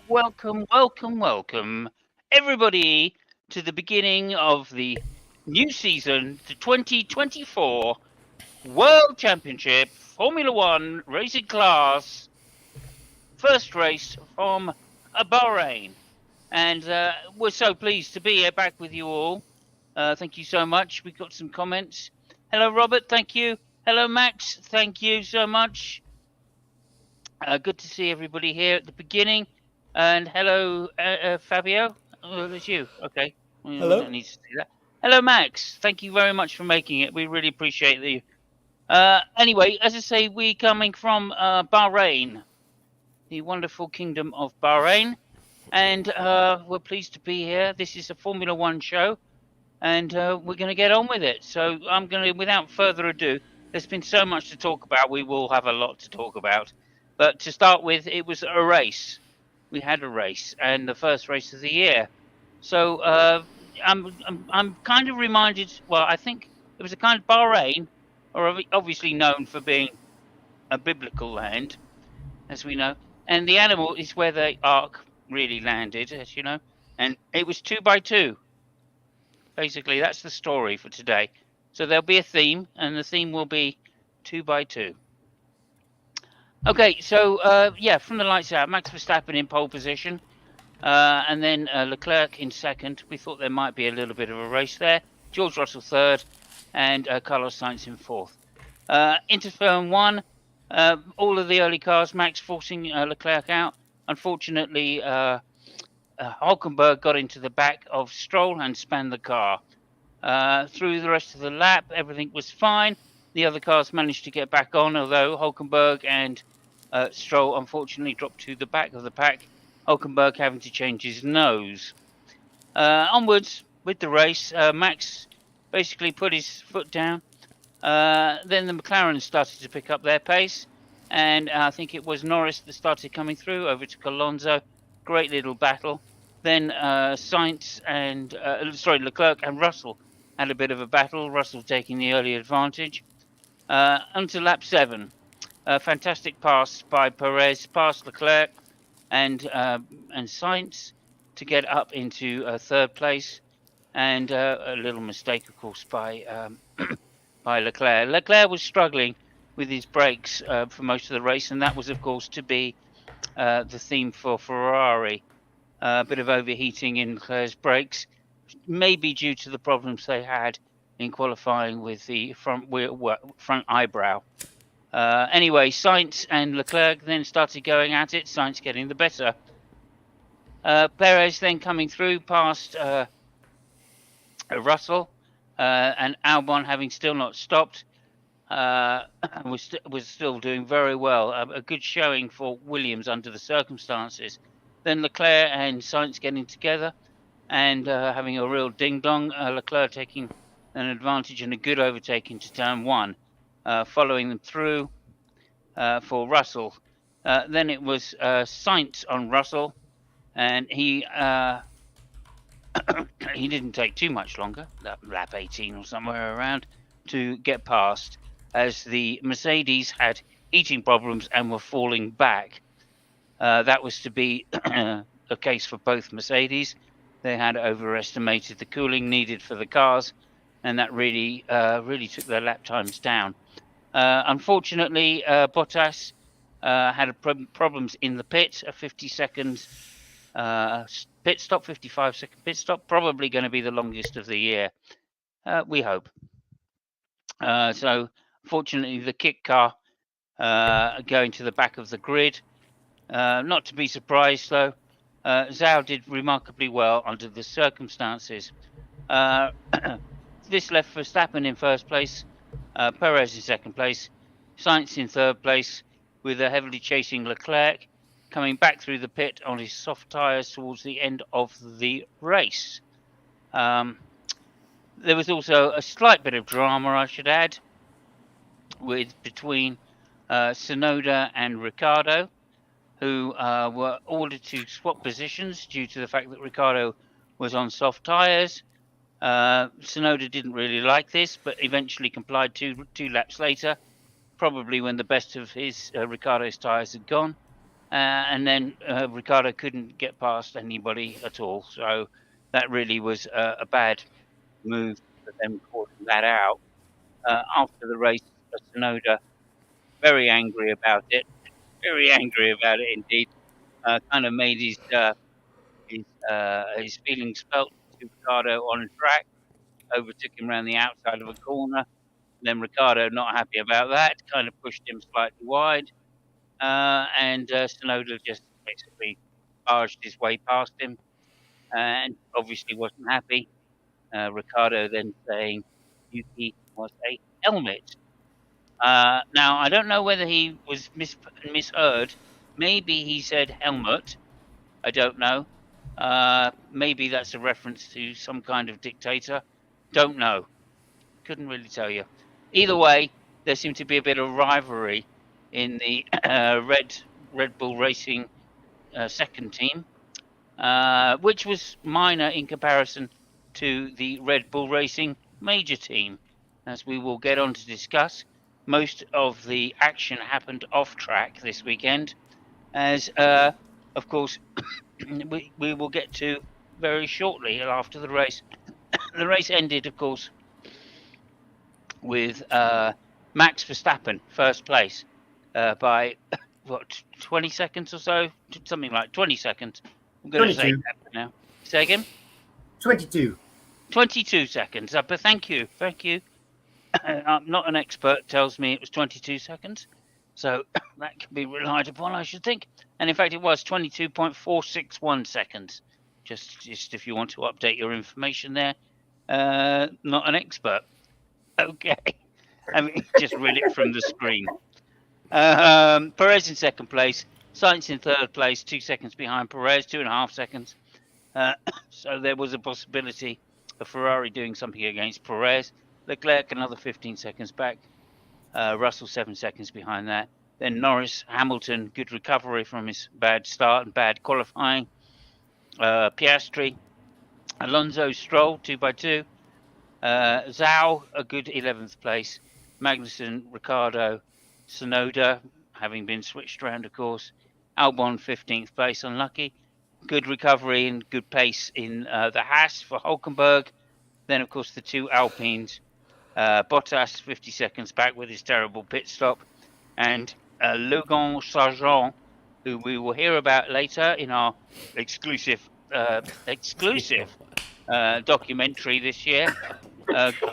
welcome, everybody, to the beginning of the new season, the 2024 World Championship Formula One Racing Class first race from Bahrain. And we're so pleased to be here back with you all. Thank you so much. We've got some comments. Hello, Robert. Thank you. Hello, Max. Thank you so much. Good to see everybody here at the beginning. And hello, Fabio. Oh, that's you. Okay. We don't Hello. need to see that. Hello, Max. Thank you very much for making it. We really appreciate you. Anyway, as I say, we're coming from Bahrain, the wonderful kingdom of Bahrain. And we're pleased to be here. This is a Formula One show. And we're going to get on with it. So I'm going to, without further ado, there's been so much to talk about. We will have a lot to talk about. But to start with, it was a race. We had a race, and the first race of the year. So I'm kind of reminded. Well, I think it was a kind of Bahrain, or obviously known for being a biblical land, as we know. And the animal is where the ark really landed, as you know. And it was 2x2. Basically, that's the story for today. So there'll be a theme, and the theme will be 2x2. Okay, so yeah, from the lights out, Max Verstappen in pole position, and then Leclerc in second. We thought there might be a little bit of a race there. George Russell third, and Carlos Sainz in fourth. Into turn one, all of the early cars, Max forcing Leclerc out. Unfortunately, Hulkenberg got into the back of Stroll and spanned the car. Through the rest of the lap, everything was fine. The other cars managed to get back on, although Hulkenberg and Stroll unfortunately dropped to the back of the pack, Hulkenberg having to change his nose. Onwards with the race, Max basically put his foot down. Then the McLaren started to pick up their pace, and I think it was Norris that started coming through, over to Alonso. Great little battle. Then Sainz and Leclerc and Russell had a bit of a battle. Russell taking the early advantage. Onto lap 7, a fantastic pass by Perez past Leclerc and Sainz to get up into third place, and a little mistake, of course, by by Leclerc. Leclerc was struggling with his brakes for most of the race, and that was, of course, to be the theme for Ferrari. A bit of overheating in Leclerc's brakes, maybe due to the problems they had in qualifying with the front eyebrow. Anyway, Sainz and Leclerc then started going at it, Sainz getting the better. Perez then coming through past Russell, and Albon, having still not stopped, was still doing very well. A good showing for Williams under the circumstances. Then Leclerc and Sainz getting together and having a real ding-dong. Leclerc taking an advantage and a good overtaking to turn 1, following them through for Russell. Then it was Sainz on Russell, and he he didn't take too much longer, lap 18 or somewhere around, to get past, as the Mercedes had heating problems and were falling back. That was to be a case for both Mercedes. They had overestimated the cooling needed for the cars, and that really took their lap times down. Unfortunately, Bottas had problems in the pit, a 50-second pit stop, 55-second pit stop, probably going to be the longest of the year, we hope. So, fortunately, the kit car going to the back of the grid. Not to be surprised, though, Zhou did remarkably well under the circumstances. This left Verstappen in first place, Perez in second place, Sainz in third place, with a heavily chasing Leclerc coming back through the pit on his soft tyres towards the end of the race. There was also a slight bit of drama, I should add, between Tsunoda and Ricciardo, who were ordered to swap positions due to the fact that Ricciardo was on soft tyres. Tsunoda didn't really like this, but eventually complied two laps later, probably when the best of his Ricciardo's tyres had gone, and then Ricciardo couldn't get past anybody at all. So that really was a bad move for them calling that out. After the race, Tsunoda very angry about it, very angry about it indeed. Kind of made his feelings felt to Ricciardo on track, overtook him around the outside of a corner. Then Ricciardo, not happy about that, kind of pushed him slightly wide, and Tsunoda just basically barged his way past him, and obviously wasn't happy. Ricciardo then saying Yuki was a helmet. Now, I don't know whether he was misheard. Maybe he said helmet. I don't know. Maybe that's a reference to some kind of dictator. Don't know. Couldn't really tell you. Either way, there seemed to be a bit of rivalry in the Red Bull Racing second team, which was minor in comparison to the Red Bull Racing major team, as we will get on to discuss. Most of the action happened off track this weekend, as of course we will get to very shortly after the race. The race ended, of course, with Max Verstappen first place by 20 seconds or so, something like 20 seconds. I'm going to say that now. Say again. 22. 22 seconds. But thank you. I'm not an expert. Tells me it was 22 seconds, so that can be relied upon, I should think. And in fact, it was 22.461 seconds. Just if you want to update your information there. Not an expert. Okay. I mean, just read it from the screen. Perez in second place. Sainz in third place, 2 seconds behind Perez, 2.5 seconds. So there was a possibility of Ferrari doing something against Perez. Leclerc another 15 seconds back. Russell 7 seconds behind that. Then Norris, Hamilton, good recovery from his bad start and bad qualifying. Piastri, Alonso, Stroll 2x2. Zhao, a good 11th place. Magnussen, Ricciardo, Tsunoda, having been switched around, of course. Albon, 15th place, unlucky. Good recovery and good pace in the Haas for Hulkenberg. Then, of course, the two Alpines. Bottas, 50 seconds back with his terrible pit stop. And Logan Sargent, who we will hear about later in our exclusive documentary this year,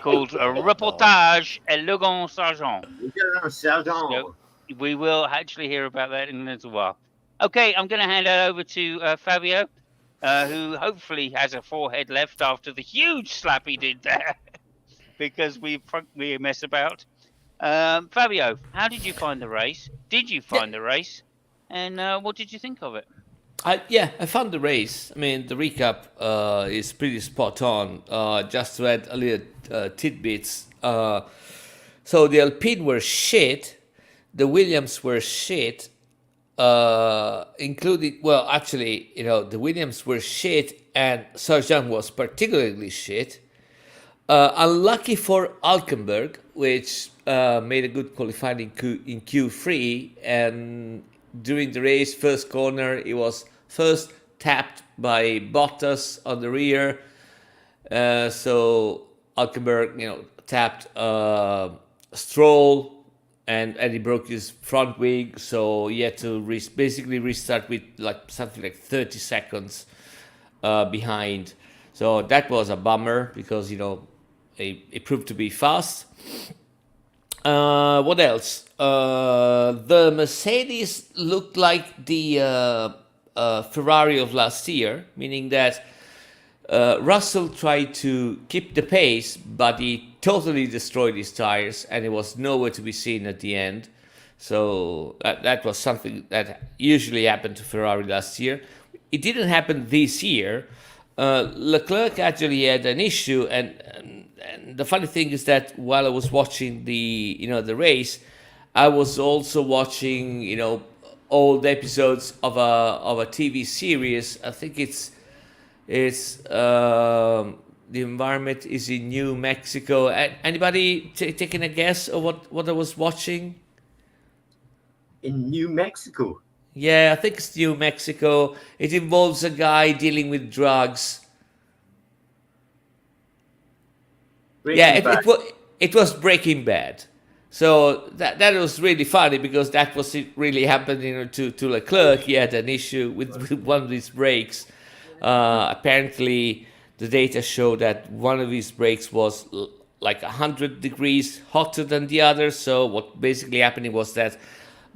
called Reportage et Logan Sargent. So we will actually hear about that in a little while. Okay, I'm going to hand it over to Fabio, who hopefully has a forehead left after the huge slap he did there, because we mess about. Fabio, how did you find the race? Did you find the race? And what did you think of it? I found the race. I mean, the recap is pretty spot on. Just to add a little tidbits. So the Alpine were shit. The Williams were shit. Including, well, actually, the Williams were shit, and Sargent was particularly shit. Unlucky for Hulkenberg, which made a good qualifying in Q3, and during the race, first corner, he was first tapped by Bottas on the rear. So Hulkenberg, tapped Stroll, and he broke his front wing. So he had to basically restart with something like 30 seconds behind. So that was a bummer because it proved to be fast. What else? The Mercedes looked like the Ferrari of last year, meaning that Russell tried to keep the pace, but he totally destroyed his tires, and it was nowhere to be seen at the end. So that was something that usually happened to Ferrari last year. It didn't happen this year. Leclerc actually had an issue, and the funny thing is that while I was watching the race, I was also watching old episodes of a TV series. I think it's the environment is in New Mexico. Anybody taking a guess of what I was watching? In New Mexico? Yeah, I think it's New Mexico. It involves a guy dealing with drugs. Yeah, Breaking Bad. it was Breaking Bad. So that was really funny because that was it really happened, to Leclerc. He had an issue with one of his brakes. Apparently, the data showed that one of his brakes was like 100 degrees hotter than the other. So what basically happening was that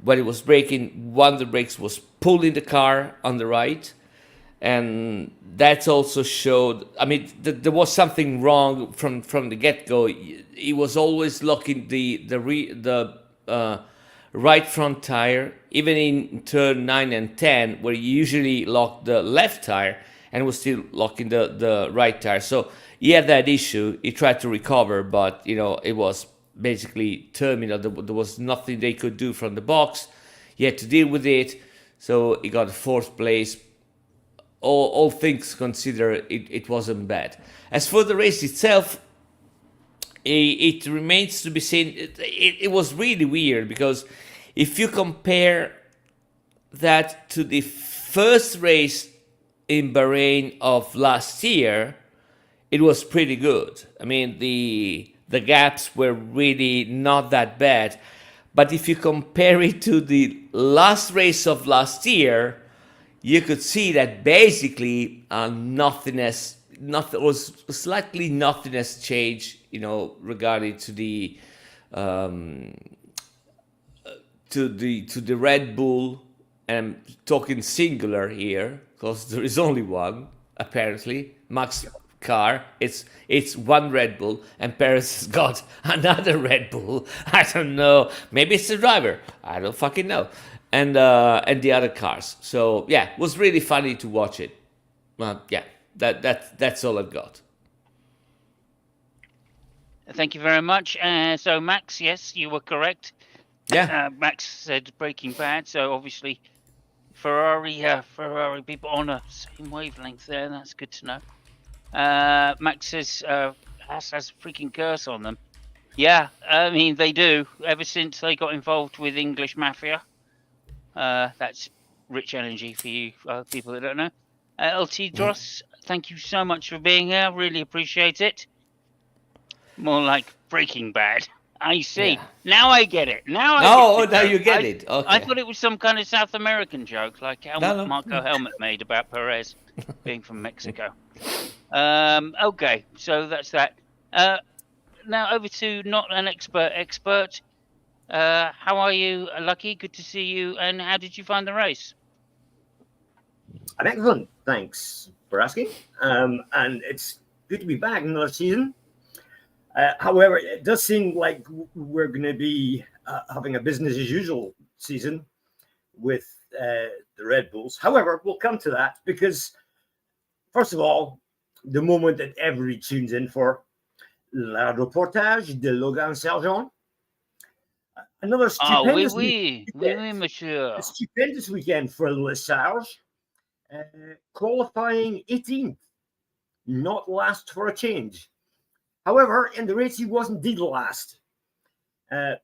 when it was braking, one of the brakes was pulling the car on the right, and that's also showed. I mean, there was something wrong from the get go. He was always locking the right front tire, even in turn 9 and 10, where you usually lock the left tire, and was still locking the right tire. So he had that issue. He tried to recover, but it was basically terminal. There was nothing they could do from the box. He had to deal with it. So he got fourth place. All things considered, it wasn't bad. As for the race itself, it remains to be seen. It was really weird because if you compare that to the first race in Bahrain of last year, it was pretty good. I mean, the gaps were really not that bad. But if you compare it to the last race of last year, you could see that basically nothing was slightly nothingness change, regarding um, to the Red Bull. And I'm talking singular here because there is only one apparently. Max car, it's one Red Bull, and Perez has got another Red Bull. I don't know. Maybe it's the driver. I don't fucking know. And the other cars. So yeah, it was really funny to watch it. Well, yeah, that's all I've got. Thank you very much. So, Max, yes, you were correct. Yeah. Max said Breaking Bad, so obviously Ferrari people on a same wavelength there. That's good to know. Max says has a freaking curse on them. Yeah, I mean they do. Ever since they got involved with English mafia, that's rich energy for you people that don't know. LT Dross, thank you so much for being here. Really appreciate it. More like Breaking Bad. I see. Yeah. Now I get it. Now I Oh, get the now joke. you get it. I Okay. thought it was some kind of South American joke, like No. Marco Helmet made about Perez being from Mexico. Okay, so that's that. Now over to not an expert. How are you, Lucky? Good to see you. And how did you find the race? I'm excellent. Thanks for asking. And it's good to be back in another season. However, it does seem like we're going to be having a business as usual season with the Red Bulls. However, we'll come to that because, first of all, the moment that everybody tunes in for, la reportage de Logan Sargent. Another Oh, stupendous monsieur. stupendous weekend for Le Sarge, qualifying 18th, not last for a change. However, in the race, he was indeed last,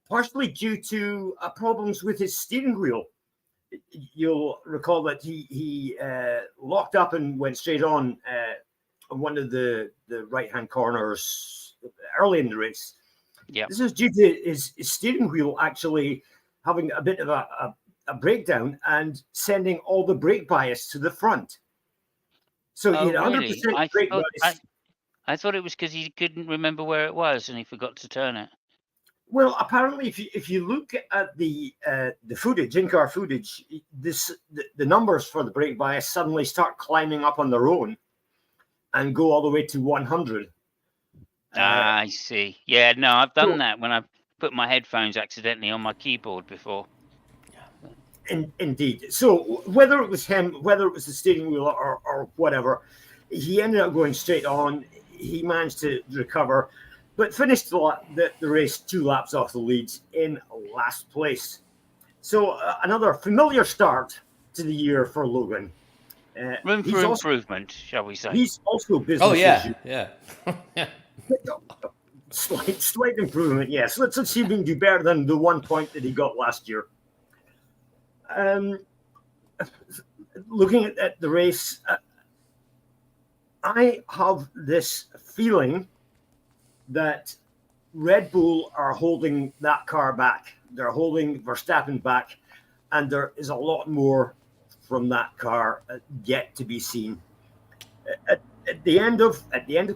partially due to problems with his steering wheel. You'll recall that he locked up and went straight on one of the right-hand corners early in the race. Yeah. This is due to his steering wheel actually having a bit of a breakdown and sending all the brake bias to the front. So he had 100% brake bias. I thought it was because he couldn't remember where it was and he forgot to turn it. Well, apparently, if you look at the footage, in-car footage, the numbers for the brake bias suddenly start climbing up on their own and go all the way to 100. I see. Yeah, no, I've done that when I've put my headphones accidentally on my keyboard before. Indeed. So whether it was him, whether it was the steering wheel or whatever, he ended up going straight on. He managed to recover, but finished the race 2 laps off the lead in last place. So another familiar start to the year for Logan. Room for improvement, shall we say? He's also business. Oh yeah, yeah. Slight improvement, yes. Let's see if we can do better than the 1 point that he got last year. looking at the race, I have this feeling that Red Bull are holding that car back. They're holding Verstappen back, and there is a lot more from that car yet to be seen. At the end of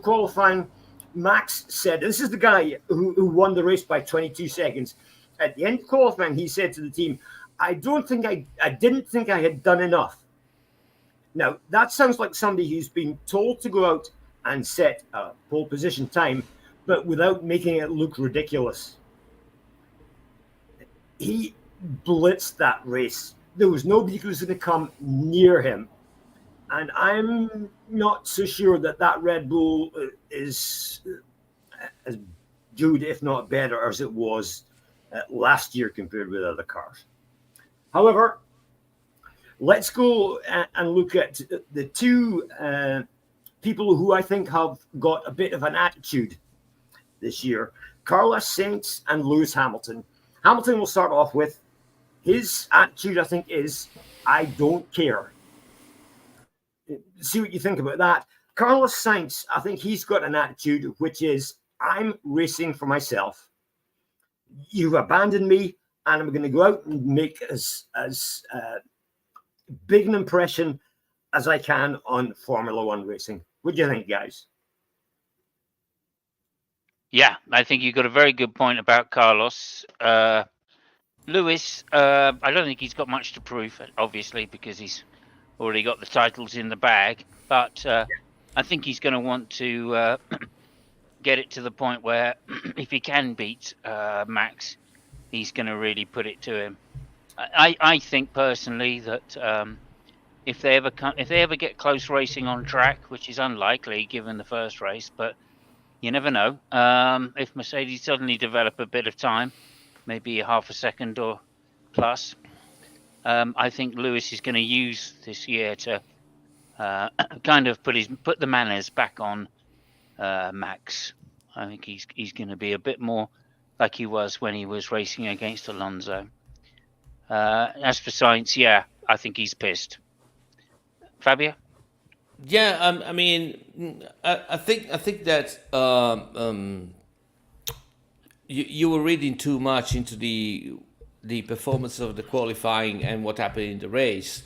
qualifying, Max said, "This is the guy who won the race by 22 seconds." At the end of qualifying, he said to the team, "I don't think I didn't think I had done enough." Now that sounds like somebody who's been told to go out and set a pole position time, but without making it look ridiculous. He blitzed that race. There was nobody who was going to come near him. And I'm not so sure that that Red Bull is as good, if not better, as it was last year compared with other cars. However, let's go and look at the two people who I think have got a bit of an attitude this year: Carlos Sainz and Lewis Hamilton. Hamilton will start off with his attitude, I think, is "I don't care." See what you think about that. Carlos Sainz, I think he's got an attitude which is "I'm racing for myself. You've abandoned me, and I'm going to go out and make as big an impression as I can on Formula One racing." What do you think, guys? Yeah, I think you've got a very good point about Carlos. Lewis, I don't think he's got much to prove, obviously, because he's already got the titles in the bag. But I think he's going to want to get it to the point where if he can beat Max, he's going to really put it to him. I think personally that if they ever get close racing on track, which is unlikely given the first race, but you never know. If Mercedes suddenly develop a bit of time, maybe half a second or plus, I think Lewis is going to use this year to kind of put the manners back on Max. I think he's going to be a bit more like he was when he was racing against Alonso. As for Sainz, yeah, I think he's pissed. Fabio? Yeah, I mean, I think that you were reading too much into the performance of the qualifying and what happened in the race.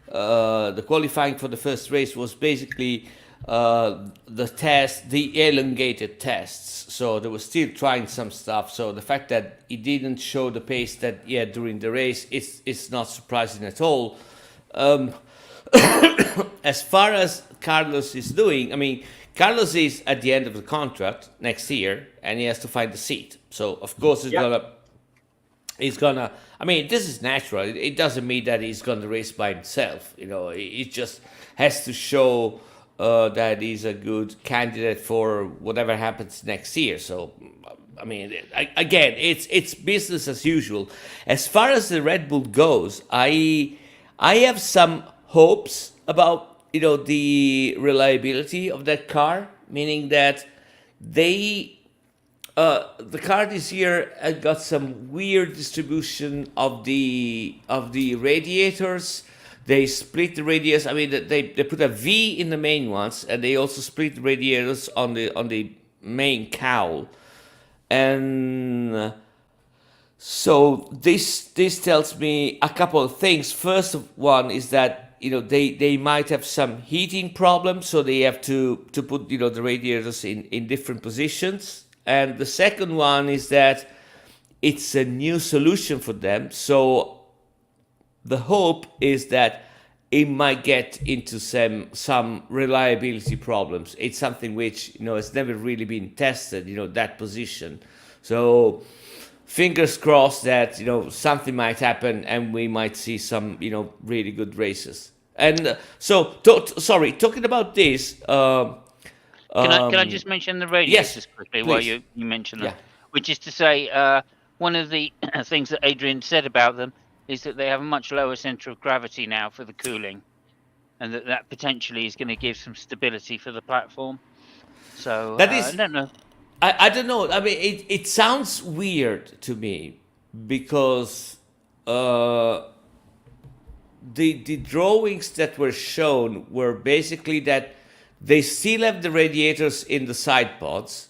The qualifying for the first race was basically the elongated tests. So they were still trying some stuff. So the fact that he didn't show the pace that he had during the race, it's not surprising at all. As far as Carlos is doing, I mean, Carlos is at the end of the contract next year, and he has to find a seat. So of course he's gonna. I mean, this is natural. It doesn't mean that he's gonna race by himself. You know, he just has to show that he's a good candidate for whatever happens next year. So, I mean, again, it's business as usual. As far as the Red Bull goes, I have some hopes about the reliability of that car, meaning that the car this year got some weird distribution of the radiators. They split the radiators. I mean, they put a V in the main ones, and they also split the radiators on the main cowl. And so this tells me a couple of things. First one is that they might have some heating problems, so they have to put the radiators in different positions. And the second one is that it's a new solution for them, so the hope is that it might get into some reliability problems. It's something which has never really been tested, that position. So fingers crossed that something might happen and we might see some really good races. And talking about this. Can I just mention the radiators quickly while you mention them? Yeah. Which is to say, one of the things that Adrian said about them is that they have a much lower center of gravity now for the cooling, and that potentially is going to give some stability for the platform. So that is, I don't know. I don't know. I mean, it sounds weird to me because the drawings that were shown were basically that they still have the radiators in the side pods.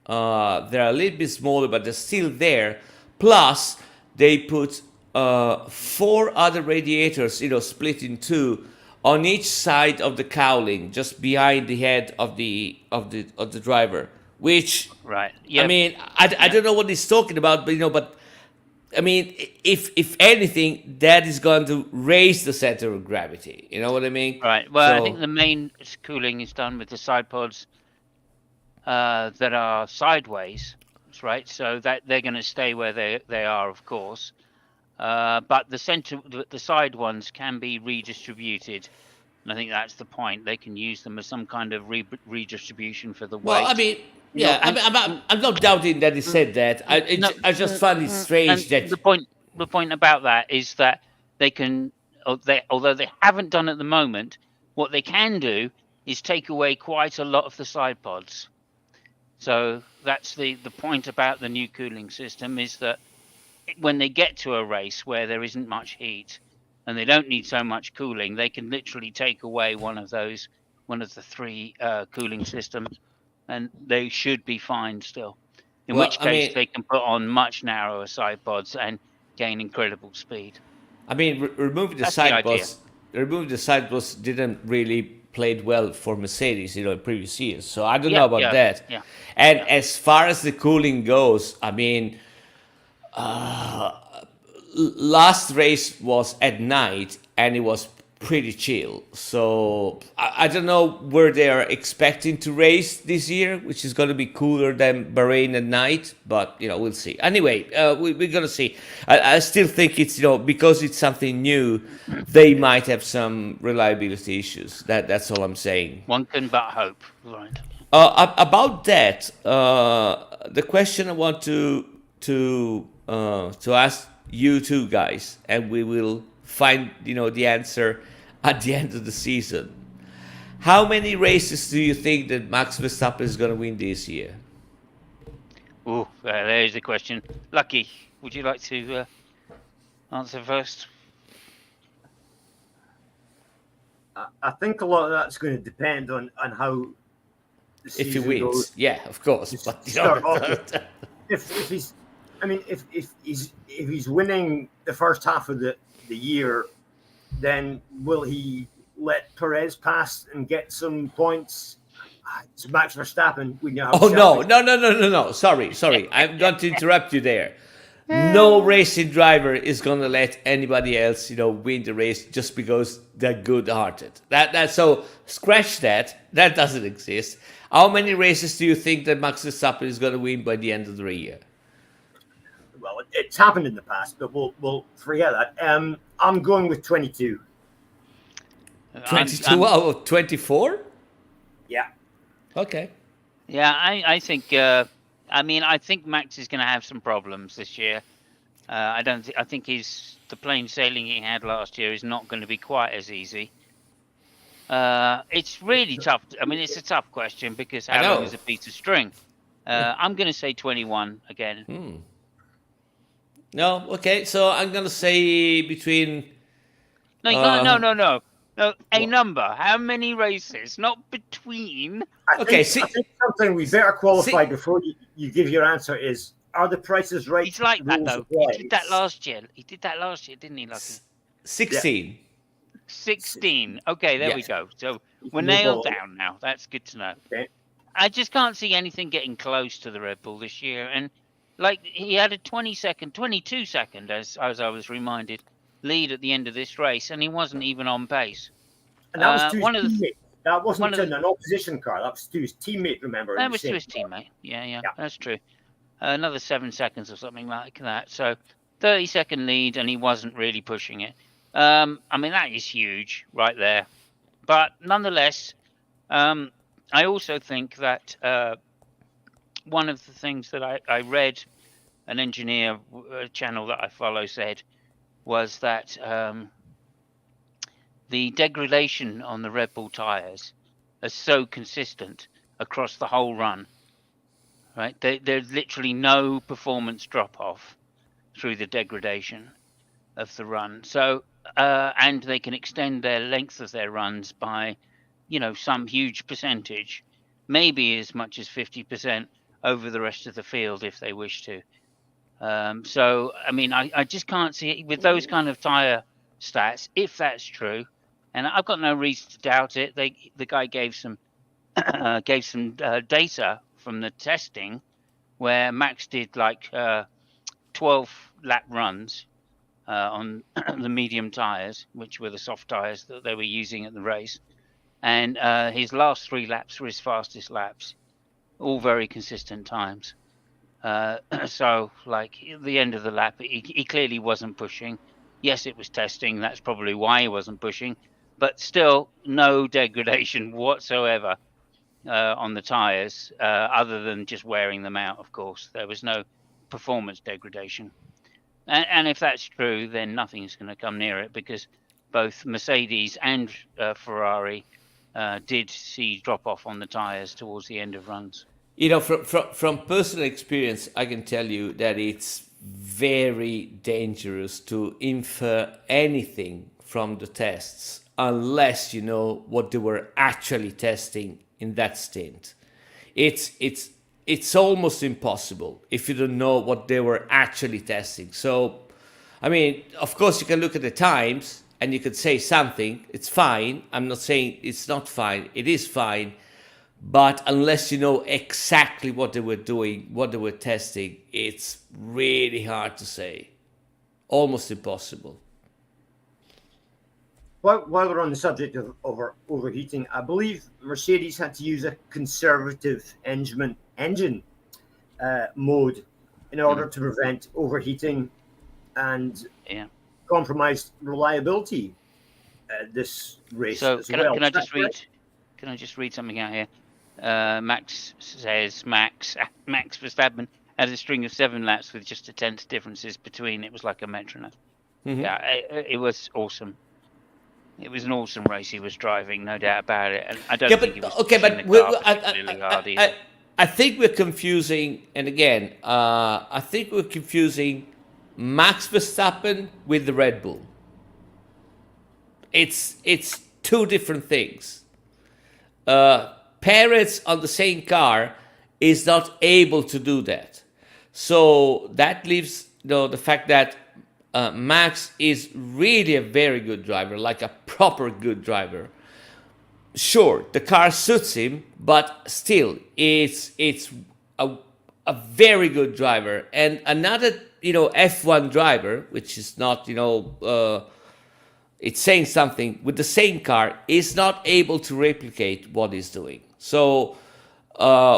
They're a little bit smaller, but they're still there. Plus, they put 4 other radiators, split in 2, on each side of the cowling, just behind the head of the driver. Which, Right. Yeah. I mean, I don't know what he's talking about, but I mean, if anything, that is going to raise the center of gravity. You know what I mean? Right. Well, I think So, the main cooling is done with the side pods that are sideways, right? So that they're going to stay where they are, of course. But the side ones can be redistributed, and I think that's the point. They can use them as some kind of redistribution for the well, I weight. mean, You know, yeah, I'm not doubting that he said that. no, I just find it strange and that. the point about that is that they can, although they haven't done at the moment, what they can do is take away quite a lot of the side pods. So that's the point about the new cooling system, is that when they get to a race where there isn't much heat and they don't need so much cooling, they can literally take away one of the 3 cooling systems, and they should be fine still. In Well, which I case, mean, they can put on much narrower side pods and gain incredible speed. removing the That's the idea. side pods didn't really played well for Mercedes, in previous years. So I don't Yeah, know about that. yeah. And Yeah. as far as the cooling goes, I mean, last race was at night and it was pretty chill. So I don't know where they are expecting to race this year, which is going to be cooler than Bahrain at night. But we'll see. Anyway, we're going to see. I still think it's because it's something new, they might have some reliability issues. That's all I'm saying. One can but hope. Right. About that, the question I want to ask you two guys, and we will find the answer at the end of the season. How many races do you think that Max Verstappen is going to win this year? Oh, there's the question. Lucky, would you like to answer first? I think a lot of that's going to depend on how the If he season wins, goes. yeah, of course. Just But start off with- if he's, I mean, if he's winning the first half of the year, then will he let Perez pass and get some points? It's Max Verstappen. We know. oh no! Sorry. I'm going to interrupt you there. No racing driver is going to let anybody else, win the race just because they're good-hearted. That so scratch that. That doesn't exist. How many races do you think that Max Verstappen is going to win by the end of the year? Well, it's happened in the past, but we'll forget that. I'm going with 22. 22 out of 24? Yeah. Okay. Yeah, I think. I think Max is going to have some problems this year. I think the plain sailing he had last year is not going to be quite as easy. It's really tough. I mean, it's a tough question because I how know. long is a piece of string? I'm going to say 21 again. No, okay. So I'm going to say between... No, no. A number. How many races? Not between. I think something we better qualify before you give your answer is: are the prices right? He's like that rules though. apply? He did that last year. Didn't he, Lucky? 16. 16. Okay, there we go. So we're Move nailed on. down now. That's good to know. Okay. I just can't see anything getting close to the Red Bull this year. And like he had a 22 second, as I was reminded, lead at the end of this race, and he wasn't even on pace. And that was to one his of the teammate. That wasn't one of an opposition car. That was to his teammate. Remember? in That the was to same his car. teammate. Yeah, that's true. Another 7 seconds or something like that. So 30-second lead, and he wasn't really pushing it. I mean, that is huge right there. But nonetheless, I also think that one of the things that I read, an engineer channel that I follow said, was that the degradation on the Red Bull tyres is so consistent across the whole run. Right, there's literally no performance drop off through the degradation of the run. So and they can extend their length of their runs by, some huge percentage, maybe as much as 50% over the rest of the field if they wish to. So, I mean, I just can't see it with those kind of tyre stats, if that's true. And I've got no reason to doubt it. The guy gave some data from the testing where Max did like 12 lap runs on the medium tyres, which were the soft tyres that they were using at the race. And his last 3 laps were his fastest laps, all very consistent times. So, like, at the end of the lap, he clearly wasn't pushing. Yes, it was testing. That's probably why he wasn't pushing. But still, no degradation whatsoever on the tyres, other than just wearing them out, of course. There was no performance degradation. And if that's true, then nothing's going to come near it, because both Mercedes and Ferrari did see drop off on the tyres towards the end of runs. From personal experience, I can tell you that it's very dangerous to infer anything from the tests unless you know what they were actually testing in that stint. It's almost impossible if you don't know what they were actually testing. So, I mean, of course, you can look at the times and you could say something. It's fine. I'm not saying it's not fine. It is fine. But unless you know exactly what they were doing, what they were testing, it's really hard to say. Almost impossible. While we're on the subject of overheating, I believe Mercedes had to use a conservative engine mode in order to prevent overheating and compromised reliability this race so as well. Can I just read something out here? Max says Max Verstappen had a string of 7 laps with just a tenth differences between. It was like a metronome. Mm-hmm. Yeah, it was awesome. It was an awesome race he was driving, no doubt about it. And I don't think he was pushing the car particularly hard either. I think we're confusing, and again, I think we're confusing Max Verstappen with the Red Bull. It's 2 different things. Perez on the same car is not able to do that. So that leaves the fact that Max is really a very good driver, like a proper good driver. Sure, the car suits him, but still, it's a very good driver. And another, F1 driver, which is not, it's saying something, with the same car, is not able to replicate what he's doing. So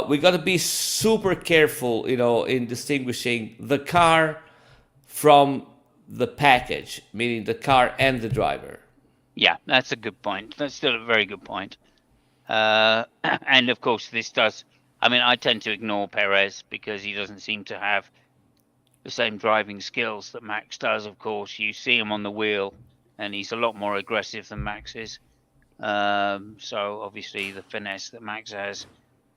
we got to be super careful, in distinguishing the car from the package, meaning the car and the driver. Yeah, that's a good point. That's still a very good point. And of course, I tend to ignore Perez because he doesn't seem to have the same driving skills that Max does. Of course, you see him on the wheel and he's a lot more aggressive than Max is. So obviously the finesse that Max has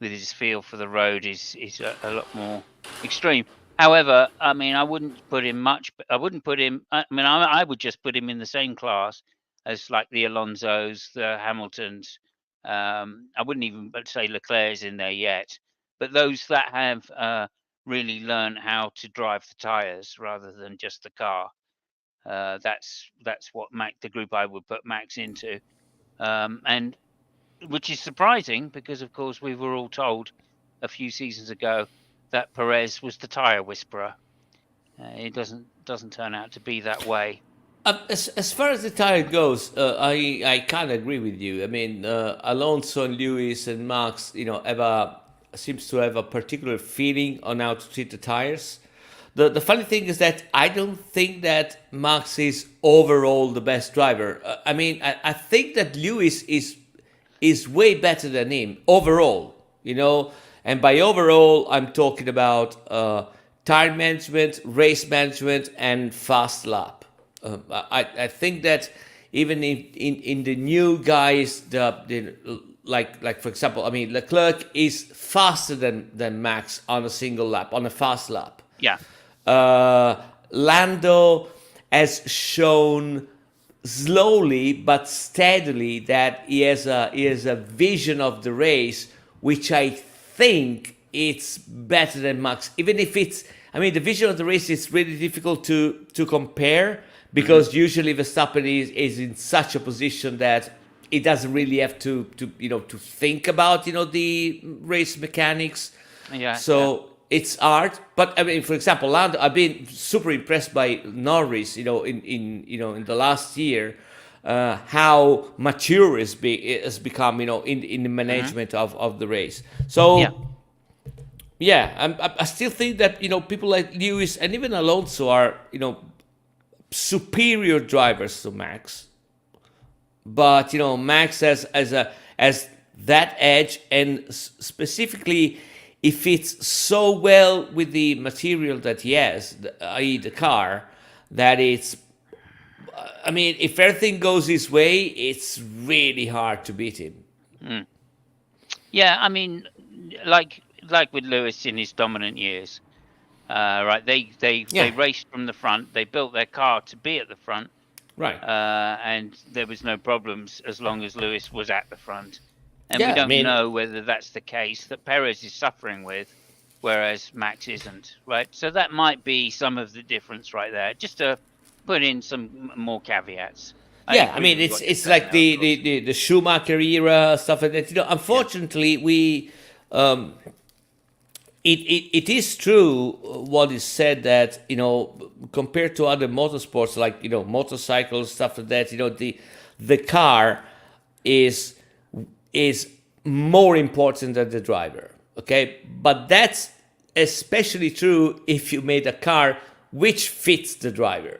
with his feel for the road is a lot more extreme. However, I wouldn't put him much. I wouldn't put him. I would just put him in the same class as like the Alonsos, the Hamiltons. I wouldn't even say Leclerc's in there yet. But those that have really learned how to drive the tyres rather than just the car. That's what the group I would put Max into, and which is surprising because, of course, we were all told a few seasons ago that Perez was the tyre whisperer. It doesn't turn out to be that way. As far as the tyre goes, I can't agree with you. I mean, Alonso and Lewis and Max, seems to have a particular feeling on how to treat the tires. The funny thing is that I don't think that Max is overall the best driver. I think that Lewis is way better than him overall, And by overall, I'm talking about tire management, race management, and fast lap. I think that even in the new guys, like for example, Leclerc is faster than Max on a single lap, on a fast lap. Yeah. Lando has shown slowly but steadily that he has a vision of the race, which I think it's better than Max. Even if the vision of the race is really difficult to compare because usually Verstappen is in such a position that it doesn't really have to think about the race mechanics. Yeah. So it's art. But I mean, for example, Lando, I've been super impressed by Norris. In the last year, how mature has become. In the management of the race. So. Yeah, I still think that people like Lewis and even Alonso are superior drivers to Max, but Max has that edge, and specifically he fits so well with the material that he has, i.e. the car, that it's. I mean, if everything goes his way, it's really hard to beat him. Yeah, I mean, like with Lewis in his dominant years, right? They raced from the front. They built their car to be at the front, Right. and there was no problems as long as Lewis was at the front. And Yeah, we I don't mean- know whether that's the case that Perez is suffering with, whereas Max isn't, right? So that might be some of the difference right there. Just to put in some more caveats. Yeah, I agree mean, with what you're it's saying like there, of course. the Schumacher era stuff like that. Unfortunately, we it is true what is said that compared to other motorsports like motorcycles, stuff like that, the car is more important than the driver. Okay, but that's especially true if you made a car which fits the driver.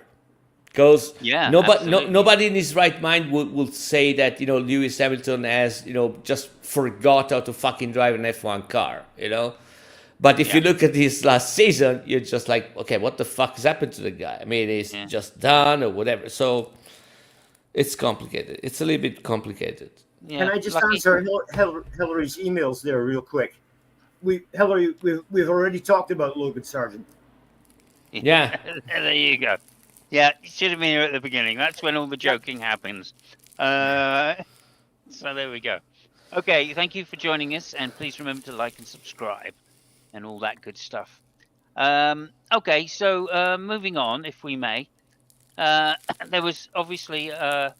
Because absolutely. nobody in his right mind will say that Lewis Hamilton has just forgot how to fucking drive an F1 car. But if you look at his last season, you're just like, okay, what the fuck has happened to the guy? I mean, he's just done or whatever. So it's complicated. It's a little bit complicated. Yeah, Can I just lucky. answer Hillary's emails there real quick? Hillary, we've already talked about Logan Sargent. Yeah. There you go. Yeah, you should have been here at the beginning. That's when all the joking happens. So there we go. Okay, thank you for joining us, and please remember to like and subscribe and all that good stuff. Okay, so moving on, if we may. There was obviously, I'll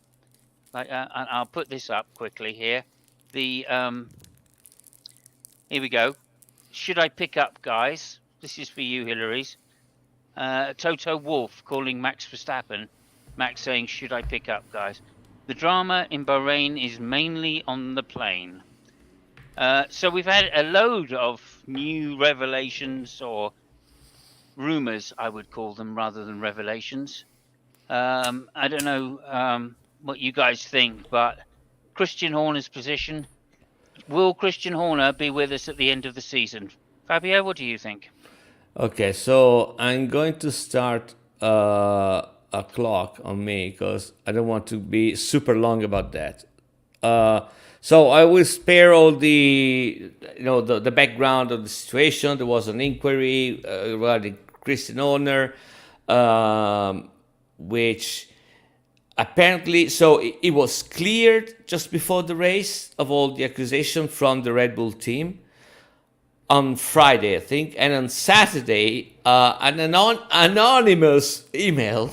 put this up quickly here. Here we go. Should I pick up, guys? This is for you, Hillary's. Toto Wolff calling Max Verstappen. Max saying, should I pick up, guys? The drama in Bahrain is mainly on the plane. So we've had a load of new revelations, or rumors, I would call them, rather than revelations. I don't know what you guys think, but Christian Horner's position. Will Christian Horner be with us at the end of the season? Fabio, what do you think? Okay, so I'm going to start a clock on me because I don't want to be super long about that. So I will spare all the the background of the situation. There was an inquiry regarding Christian Horner, which apparently, so it was cleared just before the race of all the accusation from the Red Bull team on Friday, I think, and on Saturday, an anonymous email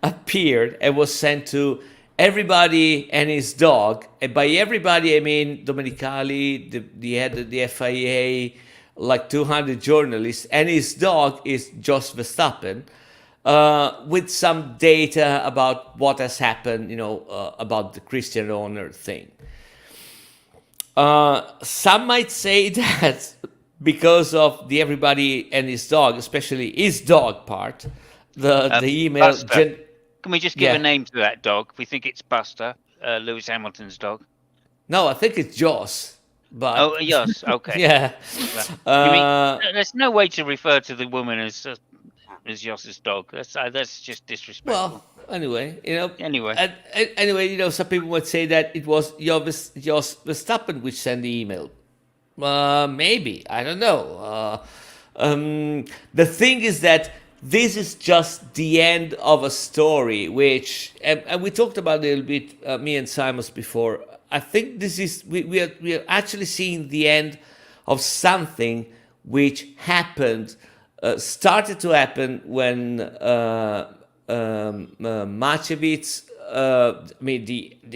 appeared and was sent to everybody and his dog. And by everybody, I mean Domenicali, the head of the FIA, like 200 journalists, and his dog is Jos Verstappen, with some data about what has happened, about the Christian Horner thing. Some might say that because of the everybody and his dog, especially his dog part, the email. Buster. Can we just give a name to that dog? We think it's Buster, Lewis Hamilton's dog. No, I think it's Joss. But oh, yes, okay. Yeah. You mean, there's no way to refer to the woman as Joss's dog. That's just disrespectful. Well, anyway, Anyway. Anyway, some people would say that it was Jos Verstappen which sent the email. Maybe, I don't know. The thing is that this is just the end of a story, which, and we talked about it a little bit, me and Simons before. I think this is, we are actually seeing the end of something which happened, started to happen when Machevitz,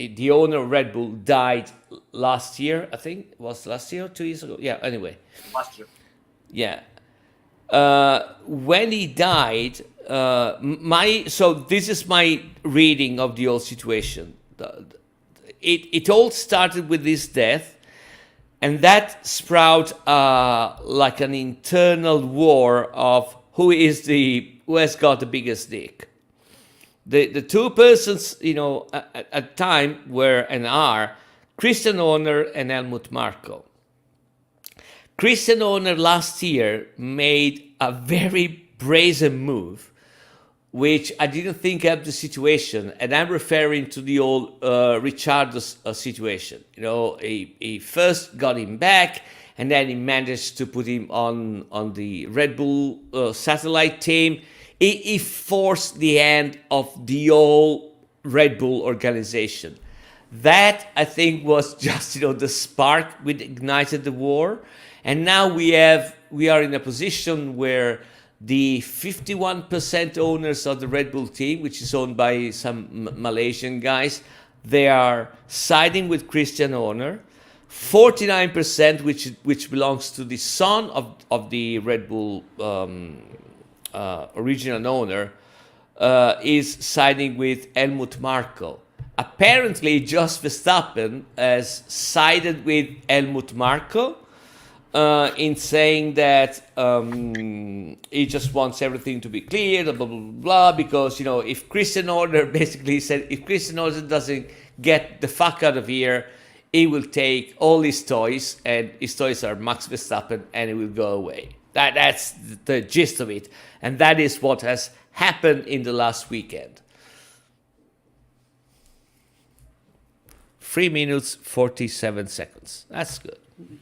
the owner of Red Bull, died last year. I think it was last year or 2 years ago. Yeah, anyway. Last year. Yeah. When he died, so this is my reading of the whole situation. It all started with his death, and that sprout like an internal war of who has got the biggest dick. The two persons, at time were and are Christian Horner and Helmut Marko. Christian Horner last year made a very brazen move, which I didn't think helped the situation. And I'm referring to the old Ricciardo's situation. He first got him back, and then he managed to put him on the Red Bull satellite team. He forced the hand of the whole Red Bull organization. That, I think, was just the spark which ignited the war. And now we are in a position where the 51% owners of the Red Bull team, which is owned by some Malaysian guys, they are siding with Christian Horner. 49%, which belongs to the son of the Red Bull original owner, is siding with Helmut Marko. Apparently, Jos Verstappen has sided with Helmut Marko in saying that he just wants everything to be clear, blah, blah, blah, blah, because, if Christian Horner basically said, if Christian Horner doesn't get the fuck out of here, he will take all his toys, and his toys are Max Verstappen, and he will go away. That's the gist of it. And that is what has happened in the last weekend. 3 minutes, 47 seconds. That's good.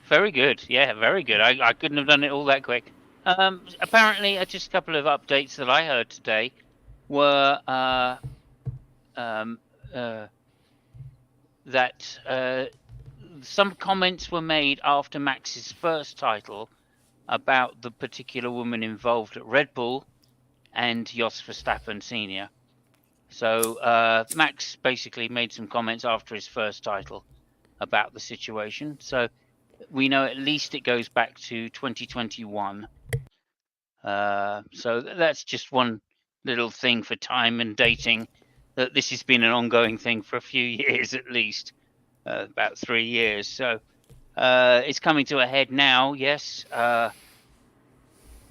Very good. Yeah, very good. I couldn't have done it all that quick. Apparently, just a couple of updates that I heard today were that some comments were made after Max's first title about the particular woman involved at Red Bull and Jos Verstappen Sr. So Max basically made some comments after his first title about the situation. So we know at least it goes back to 2021. So that's just one little thing for time and dating, that this has been an ongoing thing for a few years at least, about 3 years. So it's coming to a head now, yes. But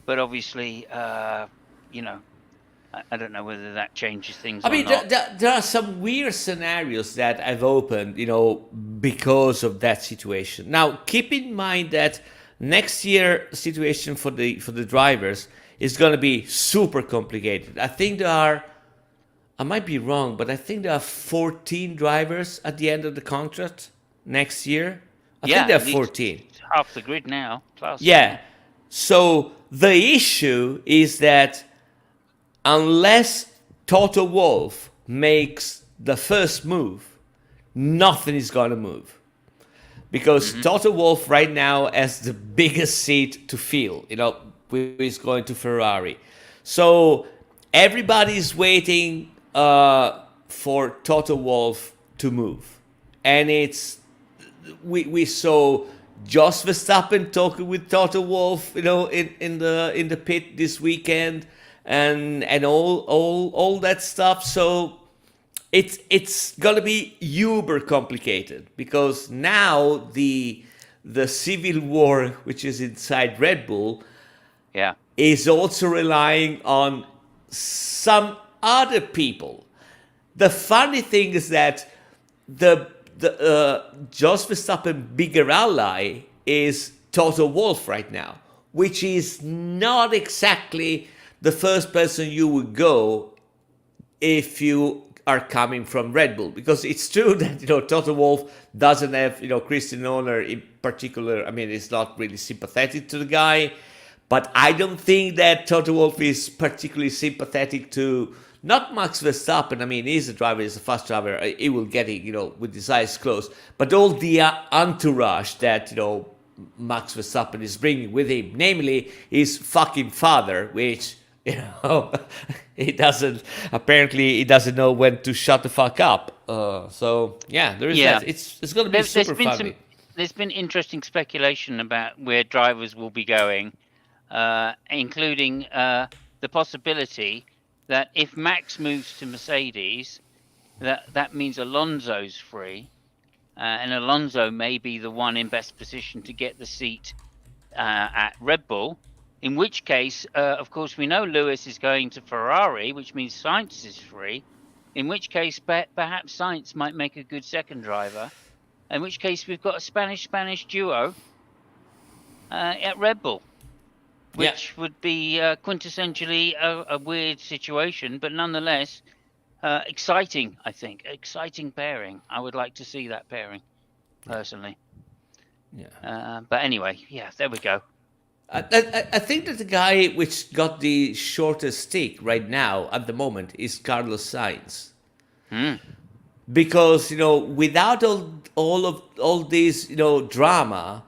obviously, I don't know whether that changes things or not. There are some weird scenarios that I've opened, because of that situation. Now, keep in mind that next year situation for the drivers is going to be super complicated. I think I might be wrong, but I think there are 14 drivers at the end of the contract next year. I think there are 14. Half the grid now. Plus. Yeah. So the issue is that unless Toto Wolff makes the first move, nothing is going to move. Because Toto Wolff right now has the biggest seat to fill, who is going to Ferrari. So everybody's waiting for Toto Wolff to move. And we saw Jos Verstappen talking with Toto Wolff, in the pit this weekend. And all that stuff. So it's gonna be uber complicated, because now the civil war which is inside Red Bull, is also relying on some other people. The funny thing is that the Jos Verstappen bigger ally is Toto Wolff right now, which is not exactly the first person you would go if you are coming from Red Bull. Because it's true that, Toto Wolff doesn't have, Christian Horner in particular. I mean, it's not really sympathetic to the guy, But I don't think that Toto Wolff is particularly sympathetic to not Max Verstappen. I mean, he's a driver, he's a fast driver. He will get it, with his eyes closed. But all the entourage that, Max Verstappen is bringing with him, namely his fucking father, which, he doesn't know when to shut the fuck up. So yeah, there is that. It's going to be super funny. There's been interesting speculation about where drivers will be going, including the possibility that if Max moves to Mercedes, that means Alonso's free, and Alonso may be the one in best position to get the seat at Red Bull. In which case, of course, we know Lewis is going to Ferrari, which means Sainz is free. In which case, perhaps Sainz might make a good second driver. In which case, we've got a Spanish duo at Red Bull, which would be quintessentially a weird situation, but nonetheless exciting. I think exciting pairing. I would like to see that pairing personally. Yeah. But anyway, there we go. I think that the guy which got the shortest stick right now at the moment is Carlos Sainz. Because without all this drama,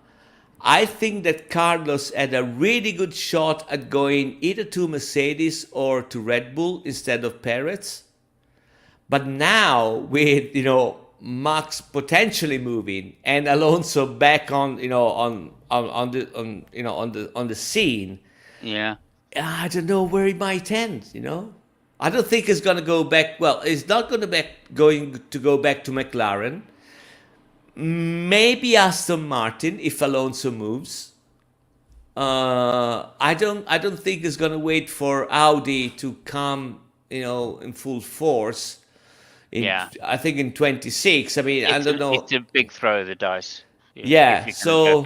I think that Carlos had a really good shot at going either to Mercedes or to Red Bull instead of Perez. But now with Max potentially moving and Alonso back on the scene, I don't know where he might end. I don't think he's going to go back. Well, he's not going to go back to McLaren. Maybe Aston Martin if Alonso moves. I don't think he's going to wait for Audi to come in full force. I think in 26. I mean, I don't know. It's a big throw of the dice. So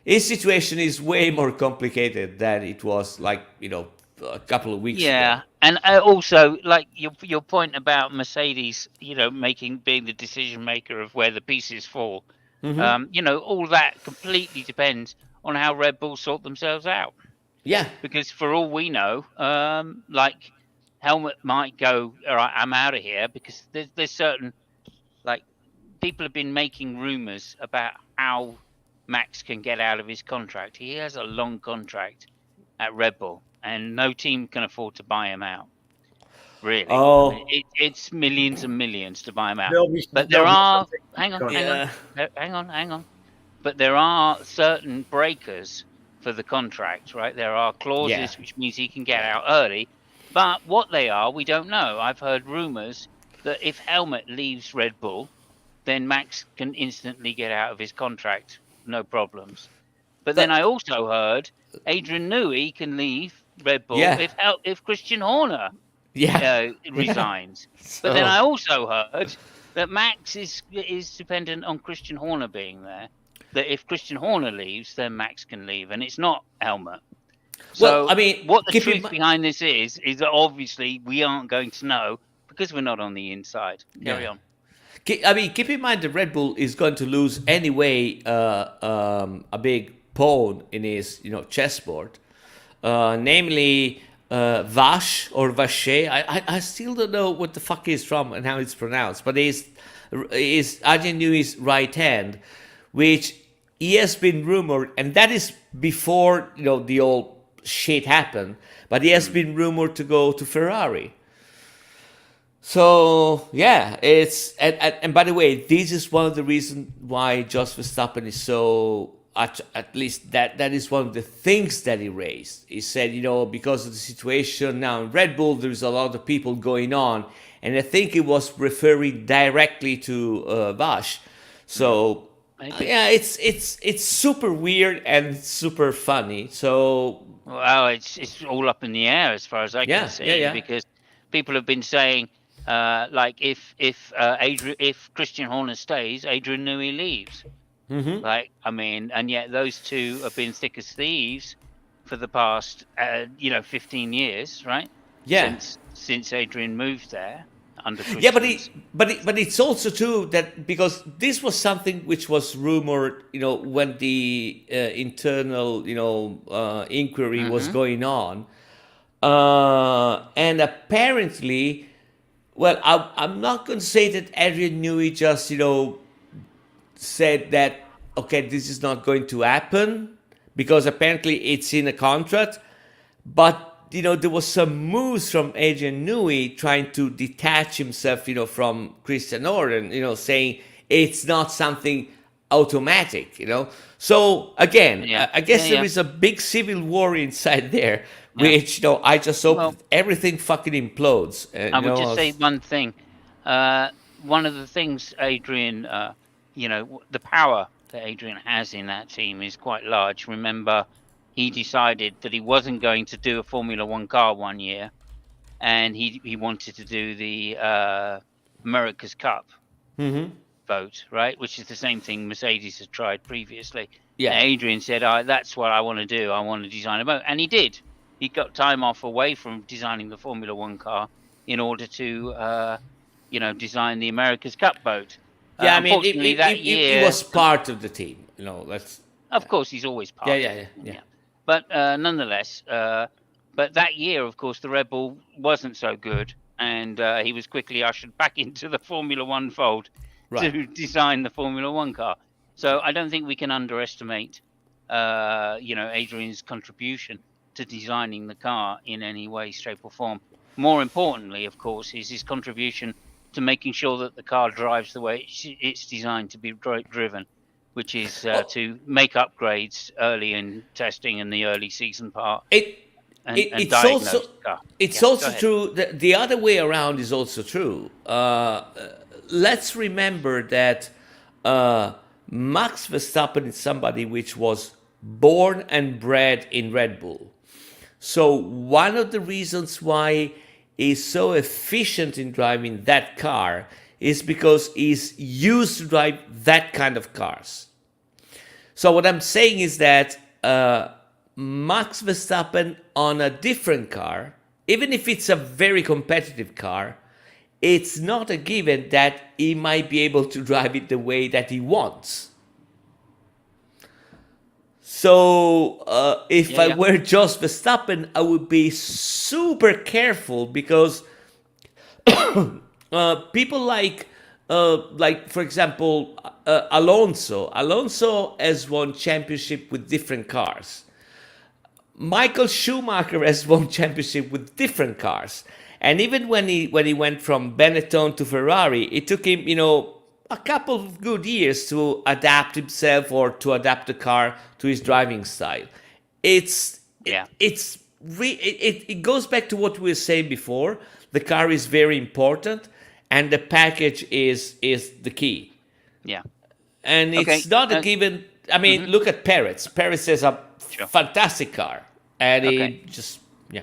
his situation is way more complicated than it was like a couple of weeks ago. And also like your point about Mercedes, being the decision maker of where the pieces fall. All that completely depends on how Red Bull sort themselves out. Yeah, because for all we know, Helmut might go, all right, I'm out of here, because there's certain, people have been making rumours about how Max can get out of his contract. He has a long contract at Red Bull, and no team can afford to buy him out. Really. Oh. It's millions and millions to buy him out. But there are... Hang on. But there are certain breakers for the contract, right? There are clauses which means he can get out early. But what they are, we don't know. I've heard rumours that if Helmut leaves Red Bull, then Max can instantly get out of his contract, no problems. But then I also heard Adrian Newey can leave Red Bull if Christian Horner resigns. But then I also heard that Max is dependent on Christian Horner being there. That if Christian Horner leaves, then Max can leave, and it's not Helmut. So, what the truth behind this is that obviously we aren't going to know because we're not on the inside. Carry on. Keep in mind that Red Bull is going to lose anyway a big pawn in his chessboard, namely Vash or Vache. I still don't know what the fuck he's from and how it's pronounced, but is Adrian Newey's right hand, which he has been rumored, and that is before the old shit happened, but he has been rumored to go to Ferrari. So it's and by the way, this is one of the reasons why Jos Verstappen is so, at least that is one of the things that he raised. He said, because of the situation now in Red Bull, there's a lot of people going on, and I think he was referring directly to Vash. So it's super weird and super funny. So. Well, it's all up in the air as far as I can see, because people have been saying, if Christian Horner stays, Adrian Newey leaves. And yet those two have been thick as thieves for the past, 15 years, right? Yeah. Since Adrian moved there. under Yeah, Christians. but it's also true that because this was something which was rumored, when the internal, inquiry was Hmm. going on, and apparently, well, I'm not going to say that Adrian Newey just, said that okay, this is not going to happen because apparently it's in a contract. But there was some moves from Adrian Newey trying to detach himself, from Christian Horner, saying it's not something automatic, So again, Yeah, I yeah, guess there yeah, is a big civil war inside there, yeah. which I just hope Well, that everything fucking implodes. I would just say one thing. One of the things Adrian, the power that Adrian has in that team is quite large. Remember, he decided that he wasn't going to do a Formula One car one year, and he wanted to do the America's Cup vote, right? Which is the same thing Mercedes had tried previously. And Yeah. Adrian said, "That's what I want to do. I want to design a boat," and he did. He got time off away from designing the Formula One car in order to, design the America's Cup boat. Yeah, I mean, Unfortunately, that it year, was part of the team, Let's. of course, he's always Yeah, part yeah, of it. yeah, yeah. Yeah, but nonetheless, but that year, of course, the Red Bull wasn't so good, and he was quickly ushered back into the Formula One fold Right. to design the Formula One car. So I don't think we can underestimate, Adrian's contribution to designing the car in any way, shape, or form. More importantly, of course, is his contribution to making sure that the car drives the way it's designed to be driven, which is Oh, to make upgrades early in testing and the early season part, it, and it's also diagnose the car. it's Yeah, go also ahead. true that the other way around is also true. Let's remember that Max Verstappen is somebody which was born and bred in Red Bull. So one of the reasons why he's so efficient in driving that car is because he's used to drive that kind of cars. So what I'm saying is that Max Verstappen on a different car, even if it's a very competitive car, it's not a given that he might be able to drive it the way that he wants. So if Yeah, I yeah, were just Verstappen, I would be super careful because people like for example, Alonso. Alonso has won championship with different cars. Michael Schumacher has won championship with different cars, and even when he went from Benetton to Ferrari, it took him a couple of good years to adapt himself or to adapt the car to his driving style. It's it, yeah, it's it goes back to what we were saying before. The car is very important, and the package is the key. yeah. And Okay. it's not a given. I mean, Mhm. look at Perez. Perez is a Sure. fantastic car, and Okay. he just yeah.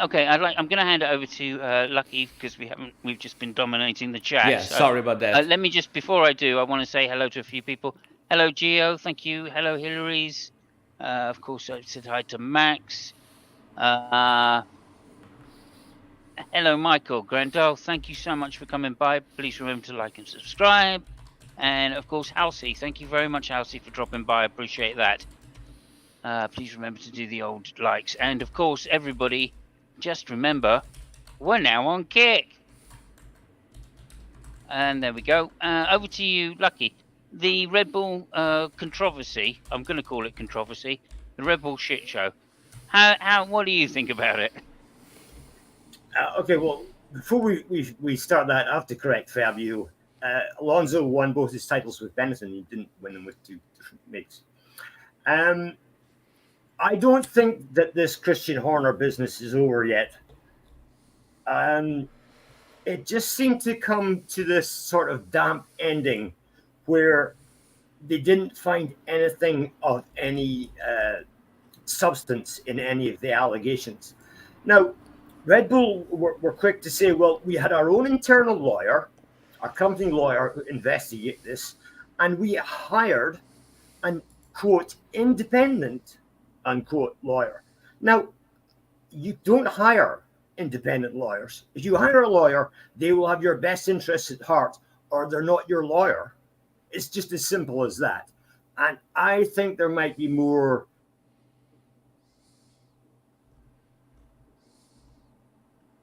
Okay. I'm going to hand it over to Lucky because we've just been dominating the chat. Yeah, So sorry about that. let me just before I do, I want to say hello to a few people. Hello, Gio. Thank you. Hello, Hillary's. Of course, I said hi to Max. Hello, Michael Grandal. Thank you so much for coming by. Please remember to like and subscribe. And of course, Halsey. Thank you very much, Halsey, for dropping by. I appreciate that. Please remember to do the old likes. And of course, everybody, just remember, we're now on Kick. And there we go. Over to you, Lucky. The Red Bull controversy. I'm going to call it controversy. The Red Bull shit show. What do you think about it? Okay, well, before we start that, I have to correct Fabio. Alonso won both his titles with Benetton. He didn't win them with two different mates. I don't think that this Christian Horner business is over yet. It just seemed to come to this sort of damp ending where they didn't find anything of any substance in any of the allegations. Now, Red Bull were quick to say, well, we had our own internal lawyer, our company lawyer who investigate this, and we hired an quote independent unquote lawyer. Now, you don't hire independent lawyers. If you hire a lawyer, they will have your best interests at heart, or they're not your lawyer. It's just as simple as that. And I think there might be more.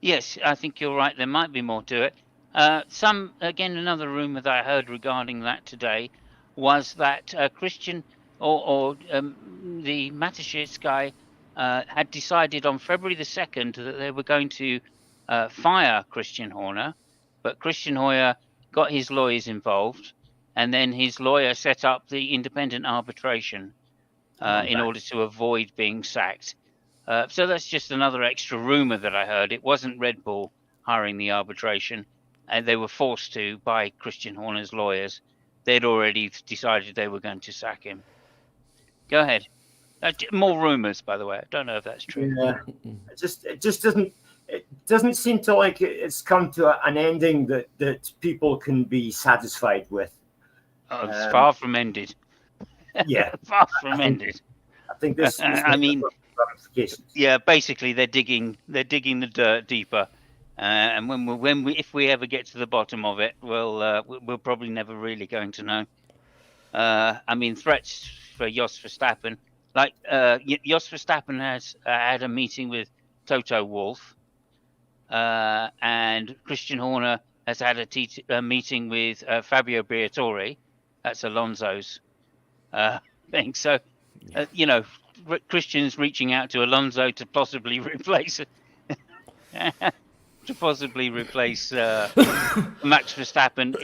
Yes, I think you're right. There might be more to it. Another rumor that I heard regarding that today was that Christian or the Mateschitz guy had decided on February the 2nd that they were going to fire Christian Horner, but Christian Horner got his lawyers involved, and then his lawyer set up the independent arbitration in order to avoid being sacked. So that's just another extra rumor that I heard. It wasn't Red Bull hiring the arbitration, and they were forced to by Christian Horner's lawyers. They'd already decided they were going to sack him. Go ahead. More rumors, by the way. I don't know if that's true. Yeah, it just doesn't seem to like it's come to an ending that people can be satisfied with. It's far from ended. Yeah, far from ended. I think this I mean, ramifications. Yeah, basically they're digging the dirt deeper, and if we ever get to the bottom of it, we're probably never really going to know. I mean, threats for Jos Verstappen, like Jos Verstappen has had a meeting with Toto Wolff, and Christian Horner has had a meeting with Fabio Briatore. That's Alonso's thing. So, Christian's reaching out to Alonso to possibly replace Max Verstappen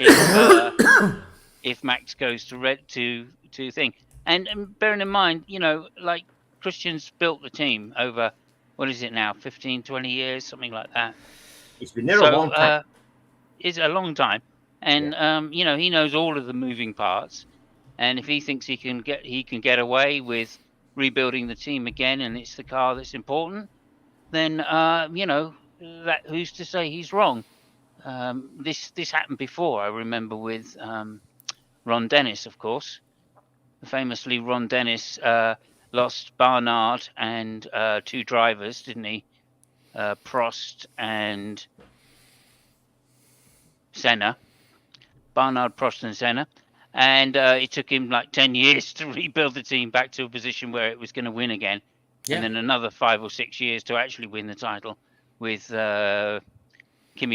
if Max goes to thing. And bearing in mind, like Christian's built the team over, what is it now, 15, 20 years, something like that. It's been there a long time. It's a long time. And he knows all of the moving parts. And if he thinks he can get away with rebuilding the team again, and it's the car that's important, then that who's to say he's wrong? This happened before. I remember with Ron Dennis, of course. Famously, Ron Dennis lost Barnard and two drivers, didn't he? Prost and Senna. Barnard, Prost, and Senna. And it took him like 10 years to rebuild the team back to a position where it was going to win again. Yeah. And then another 5 or 6 years to actually win the title with Kimi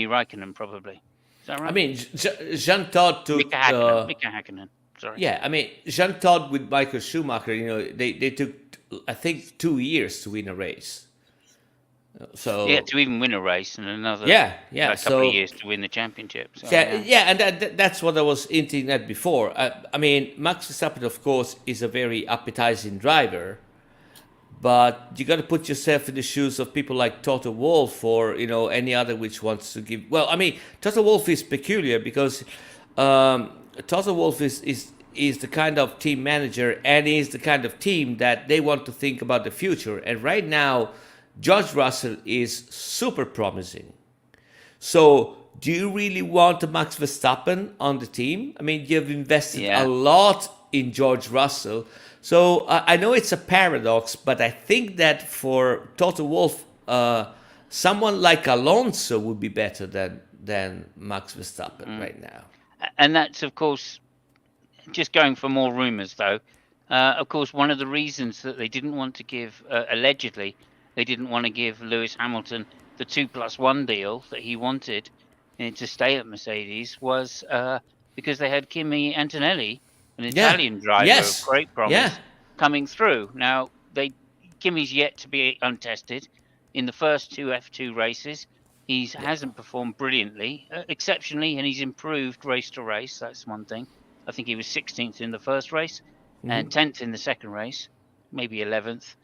Räikkönen, probably. Is that right? I mean, Jean Todt took... Mika Häkkinen, sorry. Yeah, I mean, Jean Todt with Michael Schumacher, they took, I think, 2 years to win a race. So yeah, to even win a race, and another couple of years to win the championship. So, and that's what I was hinting at before. I mean, Max Verstappen, of course, is a very appetizing driver, but you got to put yourself in the shoes of people like Toto Wolff or any other which wants to give. Well, I mean, Toto Wolff is peculiar because Toto Wolff is the kind of team manager and is the kind of team that they want to think about the future. And right now, George Russell is super promising. So, do you really want a Max Verstappen on the team? I mean, you've invested a lot in George Russell. So, I know it's a paradox, but I think that for Toto Wolff, someone like Alonso would be better than Max Verstappen right now. And that's, of course, just going for more rumours, though. Of course, one of the reasons that they didn't want to give, allegedly, they didn't want to give Lewis Hamilton the 2+1 deal that he wanted to stay at Mercedes was because they had Kimi Antonelli, an Italian driver of great promise, coming through. Now, Kimi's yet to be untested. In the first two F2 races, he hasn't performed brilliantly, exceptionally, and he's improved race to race. That's one thing. I think he was 16th in the first race and 10th in the second race, maybe 11th.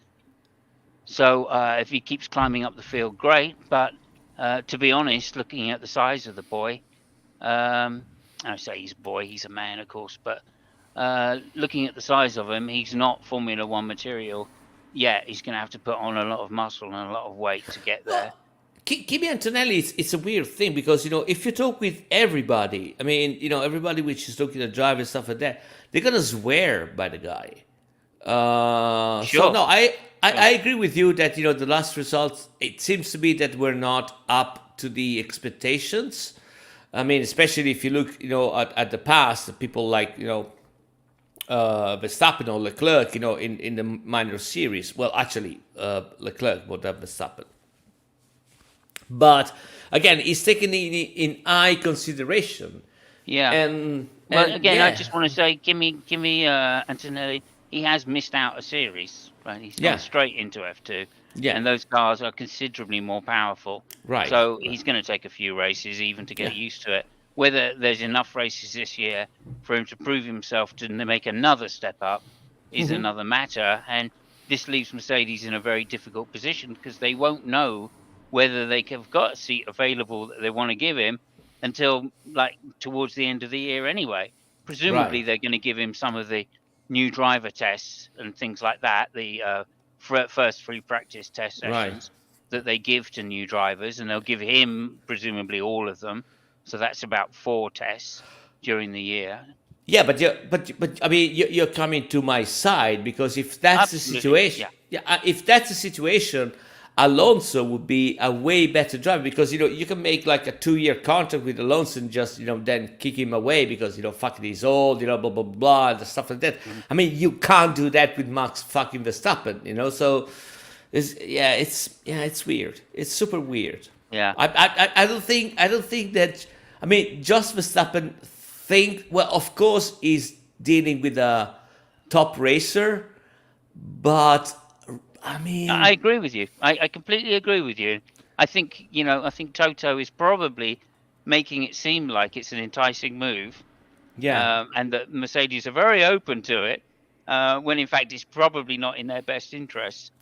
So if he keeps climbing up the field, great. But to be honest, looking at the size of the boy, I say he's a boy, he's a man, of course. But looking at the size of him, he's not Formula One material yet. He's going to have to put on a lot of muscle and a lot of weight to get there. Kimi Antonelli, it's a weird thing because, if you talk with everybody, I mean, everybody which is looking at driving and stuff like that, they're going to swear by the guy. Sure. So, no, I agree with you that the last results. It seems to be that we're not up to the expectations. I mean, especially if you look, at the past, people like Verstappen or Leclerc, in the minor series. Well, actually, Leclerc more than Verstappen. But again, he's taken in high consideration. Yeah. And Again, I yeah, just want to say, give me Antonelli. He has missed out a series, right? He's gone yeah, straight into F2, yeah, and those cars are considerably more powerful. right, So he's going to take a few races even to get yeah, used to it. Whether there's enough races this year for him to prove himself to make another step up is another matter. And this leaves Mercedes in a very difficult position because they won't know whether they have got a seat available that they want to give him until like towards the end of the year anyway. right, Presumably they're going to give him some of the new driver tests and things like that, the first free practice test right. sessions that they give to new drivers, and they'll give him presumably all of them. So that's about 4 tests during the year. Yeah, but I mean, you're coming to my side because if that's the Absolutely, situation, yeah. yeah, if that's the situation, Alonso would be a way better driver because you can make like a 2-year contract with Alonso and just then kick him away because fucking he's old, blah blah blah blah and stuff like that. I mean, you can't do that with Max fucking Verstappen, So it's weird. It's super weird. Yeah. I don't think that. I mean, just Verstappen well, of course, he's dealing with a top racer, but I mean, I agree with you. I completely agree with you. I think I think Toto is probably making it seem like it's an enticing move, yeah, and that Mercedes are very open to it, when in fact it's probably not in their best interest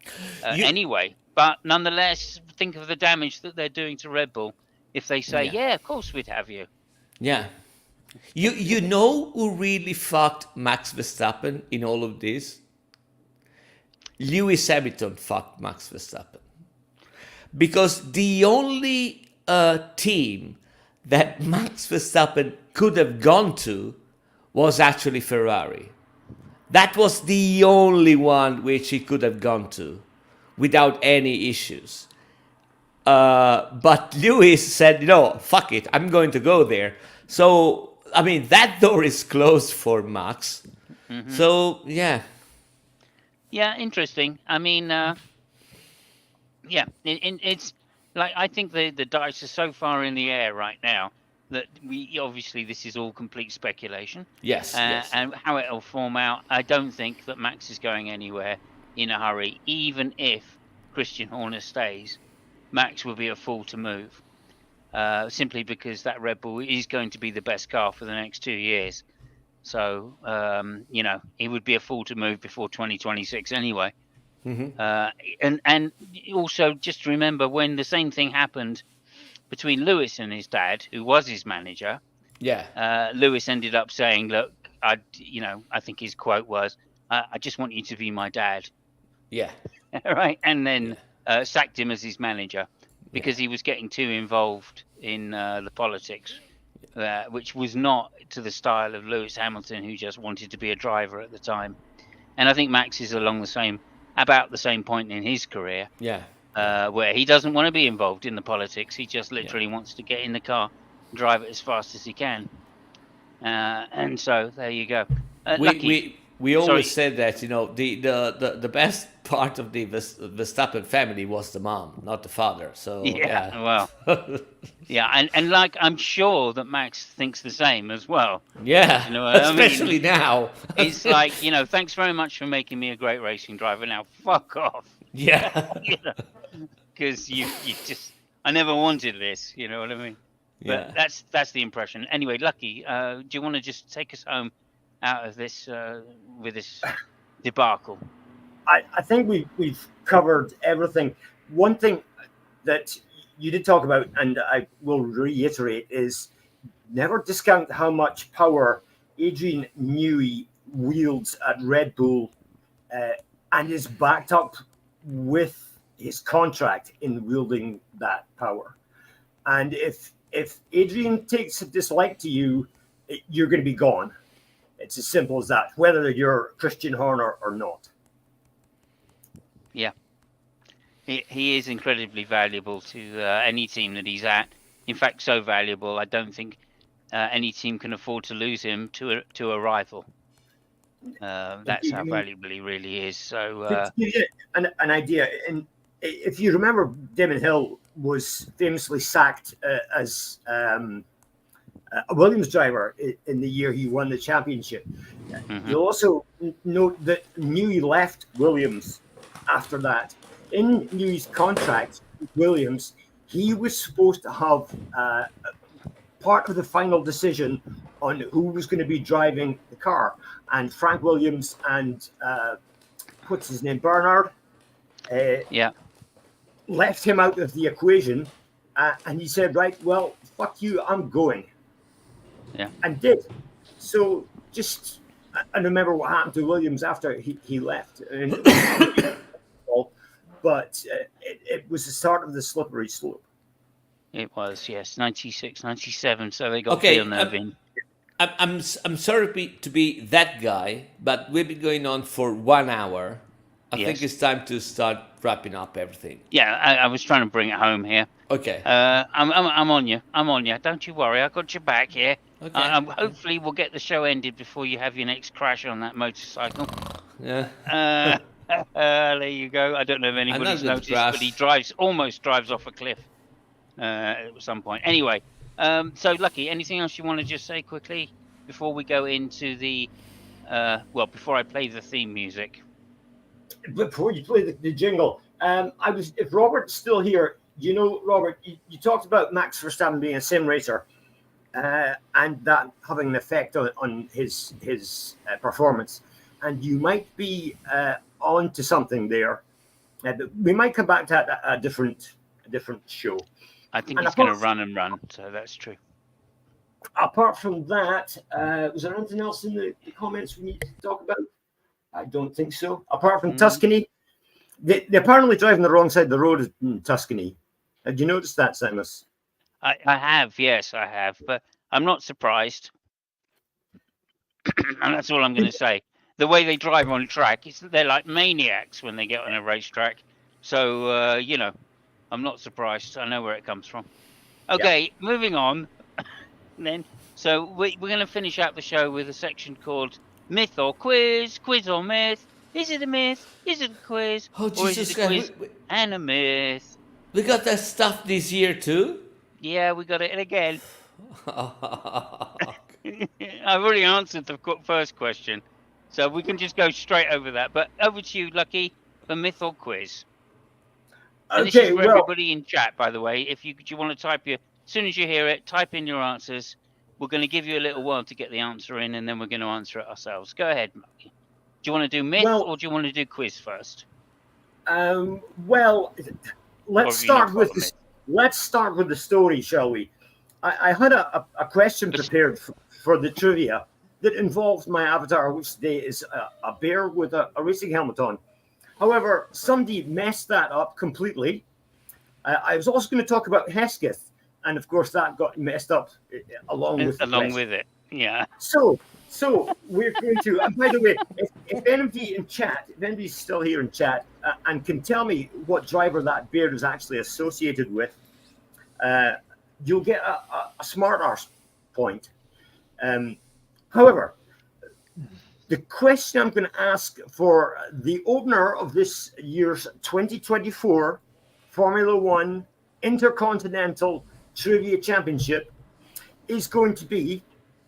you, anyway. But nonetheless, think of the damage that they're doing to Red Bull if they say, "Yeah, of course we'd have you." yeah. You know who really fucked Max Verstappen in all of this? Lewis Hamilton fucked Max Verstappen. Because the only team that Max Verstappen could have gone to was actually Ferrari. That was the only one which he could have gone to without any issues. But Lewis said, fuck it, I'm going to go there. So, I mean, that door is closed for Max. Mm-hmm. So, yeah. Yeah, interesting. I mean, it's like I think the dice are so far in the air right now that obviously this is all complete speculation. Yes, yes. And how it'll form out, I don't think that Max is going anywhere in a hurry. Even if Christian Horner stays, Max will be a fool to move. Simply because that Red Bull is going to be the best car for the next 2 years. So, he would be a fool to move before 2026 anyway. Mm-hmm. And also just remember when the same thing happened between Lewis and his dad, who was his manager. Yeah. Lewis ended up saying, "Look, I think his quote was, I just want you to be my dad." Yeah. Right. And then sacked him as his manager because he was getting too involved in the politics, which was not to the style of Lewis Hamilton, who just wanted to be a driver at the time. And I think Max is about the same point in his career. Yeah. Where he doesn't want to be involved in the politics. He just literally wants to get in the car and drive it as fast as he can. And so there you go. We always said that the best part of the Verstappen family was the mom, not the father. So well, yeah, and like I'm sure that Max thinks the same as well. Yeah, especially I mean? now. It's like thanks very much for making me a great racing driver. Now fuck off. Yeah, because you just I never wanted this. You know what I mean? But that's the impression. Anyway, Lucky, do you want to just take us home out of this with this debacle? I think we've covered everything. One thing that you did talk about, and I will reiterate, is never discount how much power Adrian Newey wields at Red Bull, and is backed up with his contract in wielding that power. And if Adrian takes a dislike to you, you're going to be gone. It's as simple as that, whether you're Christian Horner or not. Yeah, he is incredibly valuable to any team that he's at. In fact, so valuable, I don't think any team can afford to lose him to a rival. That's how valuable he really is. So to give you an idea, and if you remember, Damon Hill was famously sacked as a Williams driver in the year he won the championship. You'll also note that Newey left Williams after that. In Newey's contract with Williams, he was supposed to have part of the final decision on who was going to be driving the car. And Frank Williams and what's his name, Bernard, yeah, left him out of the equation. And he said, right, well, fuck you, I'm going. Yeah. And did. So just, I remember what happened to Williams after he left. But it was the start of the slippery slope. It was, yes, 96, 97. So they got Villeneuve in. I'm sorry to be that guy, but we've been going on for 1 hour. I think it's time to start wrapping up everything. Yeah, I was trying to bring it home here. Okay. I'm on you. I'm on you. Don't you worry. I got your back here. Okay. Hopefully, we'll get the show ended before you have your next crash on that motorcycle. Yeah. There you go. I don't know if anybody's noticed, but he almost drives off a cliff at some point. Anyway, so Lucky, anything else you want to just say quickly before we go into the before I play the theme music? Before you play the jingle, if Robert's still here, Robert, you talked about Max Verstappen being a sim racer, and that having an effect on his performance, and you might be on to something there. We might come back to a different show. I think he's going to run, so that's true. Apart from that, was there anything else in the comments we need to talk about? I don't think so. Apart from Tuscany, they're apparently driving the wrong side of the road in Tuscany. Have you noticed that, Simus? I have, yes, I have, but I'm not surprised. And that's all I'm going to say. The way they drive on track, they're like maniacs when they get on a racetrack. So, I'm not surprised. I know where it comes from. Okay, Moving on then. So we're going to finish out the show with a section called Myth or Quiz, Quiz or Myth. Is it a myth? Is it a quiz? Oh, or Jesus is it a quiz and a myth? We got that stuff this year too? Yeah, we got it again. I've already answered the first question, so we can just go straight over that. But over to you, Lucky, for myth or quiz. And this is for everybody in chat, by the way. If you want to type as soon as you hear it, type in your answers. We're going to give you a little while to get the answer in, and then we're going to answer it ourselves. Go ahead, Lucky. Do you want to do myth or do you want to do quiz first? Let's start with the story, shall we? I had a question prepared for the trivia that involves my avatar, which today is a bear with a racing helmet on. However, somebody messed that up completely. I was also going to talk about Hesketh, and of course that got messed up along with it. Yeah. So we're going to. And by the way, if anybody in chat, if anybody's still here in chat, and can tell me what driver that bear is actually associated with, you'll get a smart arse point. However, the question I'm going to ask for the opener of this year's 2024 Formula One Intercontinental Trivia Championship is going to be,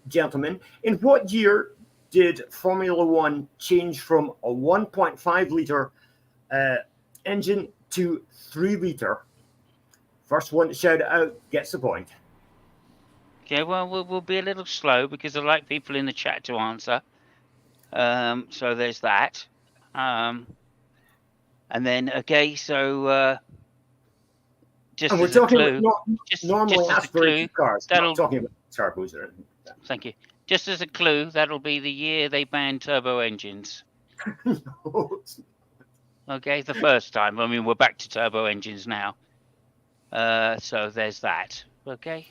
gentlemen, in what year did Formula One change from a 1.5 litre engine to 3 litre? First one to shout it out gets the point. Okay, well, we'll be a little slow because I like people in the chat to answer. So there's that. And then, okay, so just and we're as a talking clue, about normally aspirated cars, not talking about turbos or anything. Thank you. Just as a clue, that'll be the year they banned turbo engines. No. Okay, the first time. I mean, we're back to turbo engines now. So there's that. Okay.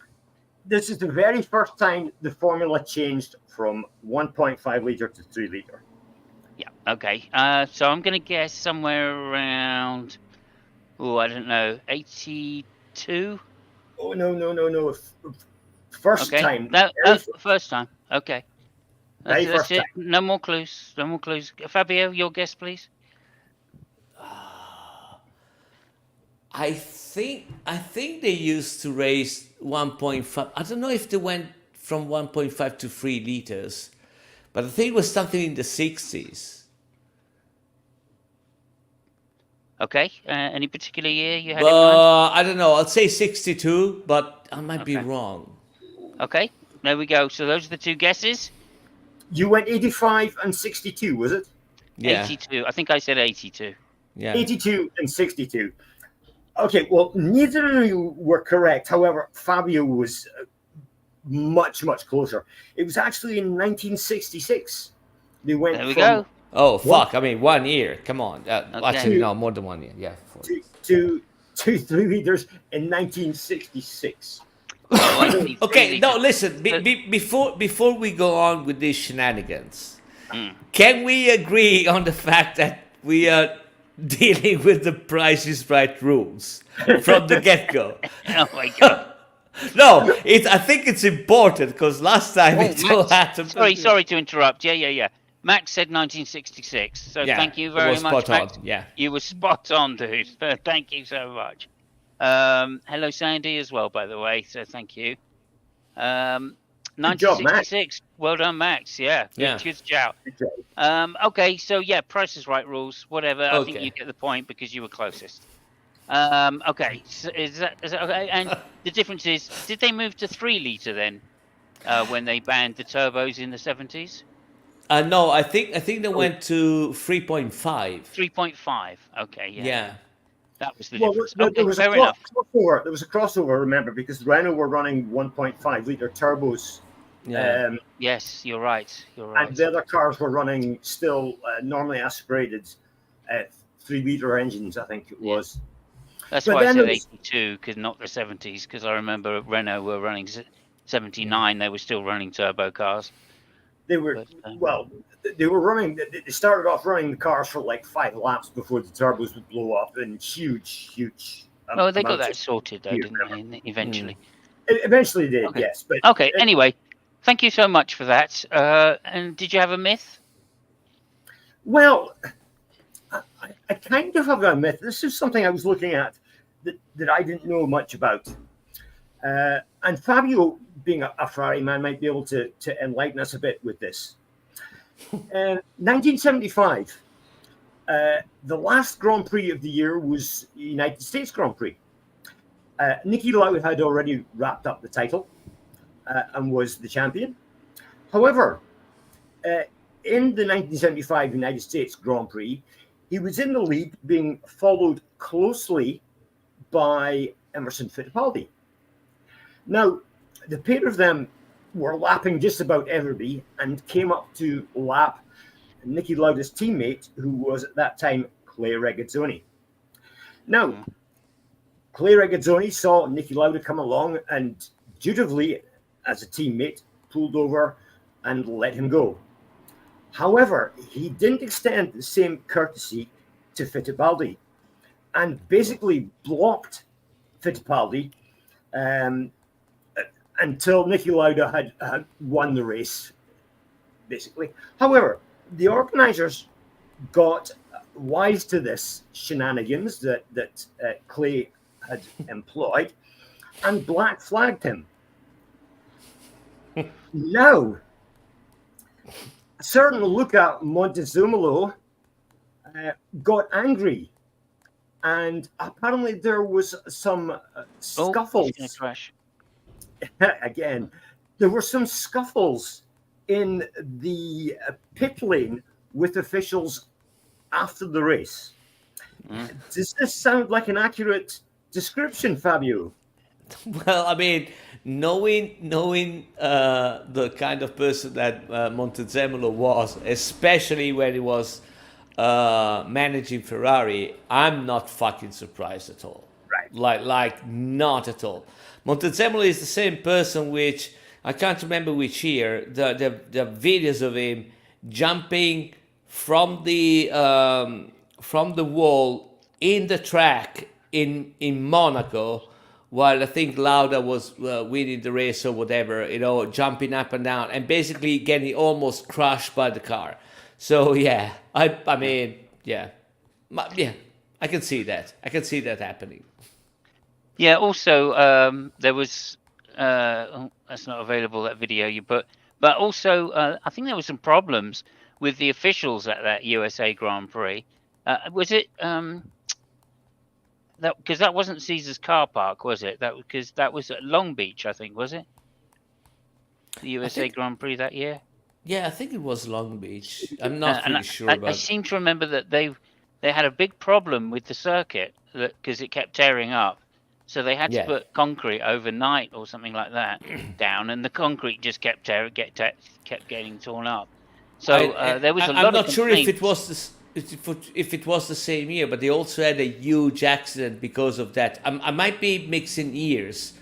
This is the very first time the formula changed from 1.5 litre to 3 litre. Yeah. Okay. So I'm going to guess somewhere around. Oh, I don't know. 82. Oh no! First Okay. time, That very, first time. Okay. very That's first it. time. No more clues. No more clues. Fabio, your guess, please. I think they used to raise 1.5. I don't know if they went from 1.5 to 3 liters, but I think it was something in the 60s. Okay. Any particular year you had in mind? I don't know. I'll say 62, but I might be Okay. wrong. Okay. There we go. So those are the two guesses. You went 85 and 62, was it? Yeah, 82. I think I said 82. yeah. 82 and 62. Okay, well, neither of you were correct. However, Fabio was much, much closer. It was actually in 1966. They went There we from go. Oh, one fuck. I mean, 1 year. Come on. Okay. Actually, to, no, more than 1 year. Yeah. to 3 liters in 1966. Oh, I So, see. 3 Okay, no, liters. listen. So, Before we go on with these shenanigans, mm. can we agree on the fact that we are dealing with the Price is Right rules from the get-go? Oh my God. No, I think it's important because last time Oh, it so Max. happened. Sorry to interrupt. Yeah. Max said 1966. So Yeah, thank you it very was much, spot Max. on. Yeah. You were spot on, dude. Thank you so much. Hello, Sandy, as well, by the way. So thank you. good job, Matt. 1966. Well done, Max. Yeah, Yeah. good shout. Good job. Okay, so yeah, Price is Right rules. Whatever. I think you Okay. get the point because you were closest. Okay. So is that okay? And the difference is, did they move to 3 liter then? When they banned the turbos in the 70s? No, I think they Oh, went to 3.5. 3.5. Okay, yeah. Yeah. That was the well, difference. there Okay, was a fair enough. crossover. There was a crossover, remember, because Renault were running 1.5 liter turbos, Yeah. Yes, you're right. You're and right. the other cars were running still normally aspirated 3 liter engines, I think it Yeah. was. That's But why I then said there was, 82, because not the 70s, because I remember Renault were running 79. They were still running turbo cars. they were But well, they were running. They started off running the cars for like 5 laps before the turbos would blow up in huge oh, they got amounts that of sorted though, fuel. didn't they? Mm. Eventually. Eventually, they did, Okay. yes. But Okay. Anyway, thank you so much for that. And did you have a myth? well, I kind of have a myth. This is something I was looking at that I didn't know much about. And Fabio, being a Ferrari man, might be able to enlighten us a bit with this. 1975, the last Grand Prix of the year was United States Grand Prix. Niki Lauda had already wrapped up the title and was the champion. However, in the 1975 United States Grand Prix, he was in the lead, being followed closely by Emerson Fittipaldi. Now, the pair of them were lapping just about everybody and came up to lap Niki Lauda's teammate, who was at that time Clay Regazzoni. Now, Clay Regazzoni saw Niki Lauda come along and dutifully, as a teammate, pulled over and let him go. However, he didn't extend the same courtesy to Fittipaldi and basically blocked Fittipaldi until Niki Lauda had won the race, basically. However, the organisers got wise to this shenanigans that Clay had employed and black flagged him. Now, a certain Luca Montezumolo got angry, and apparently there was some scuffles. He's gonna crash. Again, there were some scuffles in the pit lane with officials after the race. Does this sound like an accurate description, Fabio? Well, I mean, knowing the kind of person that Montezemolo was, especially when he was managing Ferrari, I'm not fucking surprised at all. Right. Like not at all. Montezemolo is the same person which I can't remember which year. The videos of him jumping from the wall in the track in Monaco, while I think Lauda was winning the race or whatever, jumping up and down and basically getting almost crushed by the car. So yeah, I mean yeah, yeah, I can see that. I can see that happening. Yeah. Also, there was that's not available, that video you put. But also, I think there was some problems with the officials at that USA Grand Prix. Was it that because that wasn't Caesar's car park, was it? That because that was at Long Beach, I think, was it? The I USA think Grand Prix that year. Yeah, I think it was Long Beach. I'm not And really sure I about. seem to remember that they had a big problem with the circuit because it kept tearing up. So they had to Yeah, put concrete overnight or something like that down, and the concrete just kept kept getting torn up. So there was a I'm lot of not sure if it complaints. was this. If it was the same year, but they also had a huge accident because of that. I might be mixing years,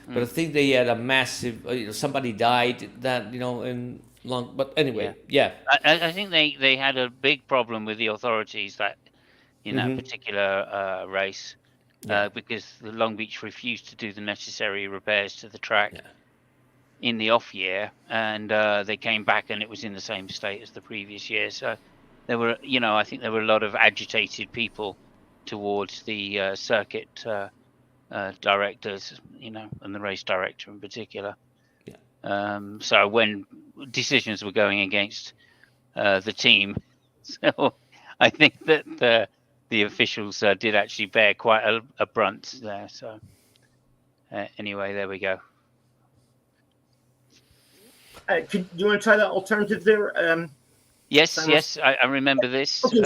but I Mm, think they had a massive. Somebody died that in long. But yeah, anyway, yeah. I think they had a big problem with the authorities that in that Hmm. particular race Yeah, because the Long Beach refused to do the necessary repairs to the track yeah, in the off year, and they came back and it was in the same state as the previous year. So there were, I think there were a lot of agitated people towards the circuit directors, and the race director in particular. yeah. So when decisions were going against the team, so I think that the officials did actually bear quite a brunt there. So anyway, there we go. Do you want to try that alternative there, Yes, Simon? yes, I remember this. Okay,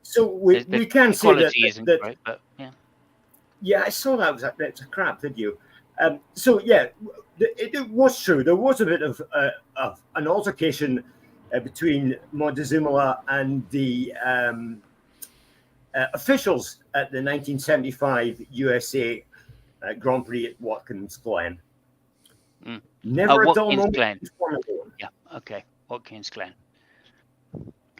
so The we can say that quality isn't that great, but yeah. yeah, I saw that. That's a crap video. So yeah, it was true. There was a bit of an altercation between Montezuma and the officials at the 1975 USA Grand Prix at Watkins Glen. Mm. Never a dull Watkins moment Glen. in Formula One. Yeah, okay. Watkins Glen.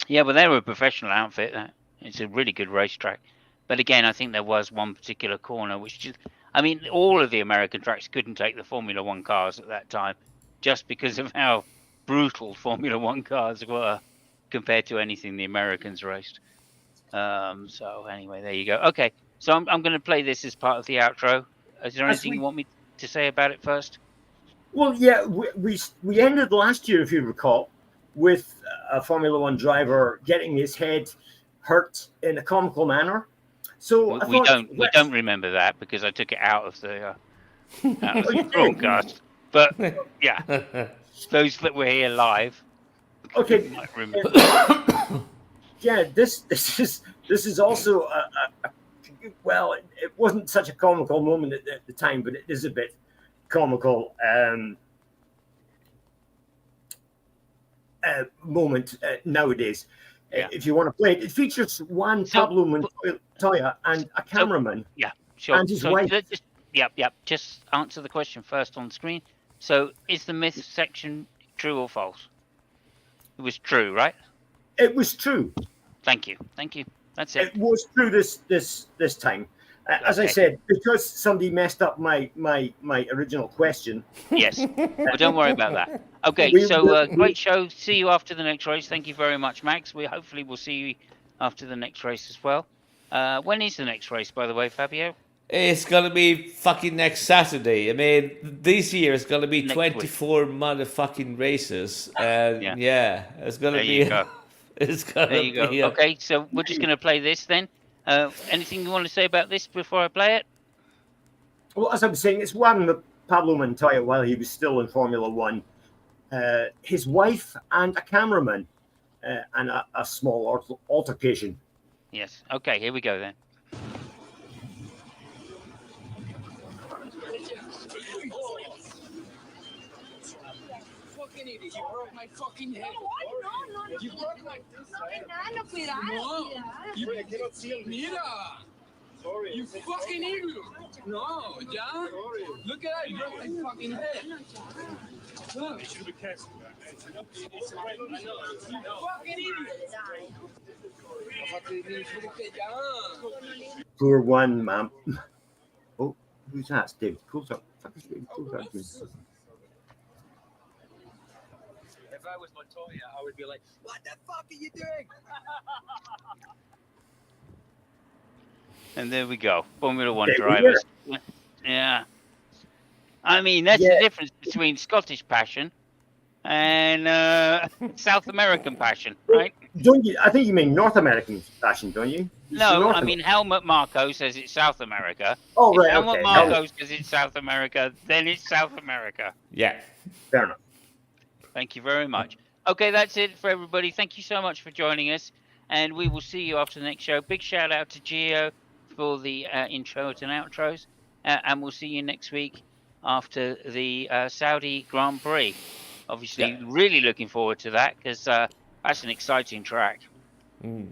Yeah, but they were a professional outfit. It's a really good racetrack. But again, I think there was one particular corner which just, I mean, all of the American tracks couldn't take the Formula One cars at that time just because of how brutal Formula One cars were compared to anything the Americans raced. So anyway, there you go. Okay, so I'm going to play this as part of the outro. Is there As anything you we want me to say about it first? Well, yeah, we ended last year, if you recall, with a Formula One driver getting his head hurt in a comical manner. So I We thought, we don't remember that because I took it out of the oh, you did. broadcast. But yeah, those that were here live Okay, might remember. yeah, this is also well, it wasn't such a comical moment at the time, but it is a bit comical moment nowadays. Yeah. If you want to play it, it features Juan So, Pablo Montoya and a so cameraman yeah, sure. and his So wife. just yep. Just answer the question first on screen. So is the myth section true or false? It was true, right? It was true. Thank you. That's it. It was true this time. As I Okay. said, because somebody messed up my original question. Yes. Well, don't worry about that. Okay. We, So we, great show. See you after the next race. Thank you very much, Max. We hopefully will see you after the next race as well. When is the next race, by the way, Fabio? It's gonna be fucking next Saturday. I mean, this year it's gonna be Next week. 24 motherfucking races, and Yeah. yeah, it's gonna There be. you go. It's gonna There you go. be. Okay. So we're just going to play this then. Anything you want to say about this before I play it? well, as I was saying, it's Juan Pablo Montoya while he was still in Formula One. His wife and a cameraman and a small altercation. Yes. Okay. Here we go then. Fucking idiot, you broke my fucking head. No. You broke my... No, cuidado. No. You cannot see him. Mira. You fucking idiot! No, yeah? Look at that, you broke my fucking head. Look. You should be careful. Fucking idiot! Poor one, man. Oh, who's that? It's David Coulthard. Fuck is David Coulthard doing? If I was Montoya, I would be like, what the fuck are you doing? And there we go. Formula One There we drivers. Yeah. I mean, that's Yeah. the difference between Scottish passion and South American passion, right? Don't you? I think you mean North American fashion, don't you? You say No, North I mean, Helmut Marko says it's South America. Oh, If right. Helmut Okay. Marko says it's South America, then it's South America. Yeah. Fair enough. Thank you very much. Okay, that's it for everybody. Thank you so much for joining us, and we will see you after the next show. Big shout out to Gio for the intros and outros, and we'll see you next week after the Saudi Grand Prix. Obviously, really looking forward to that because that's an exciting track. Mm.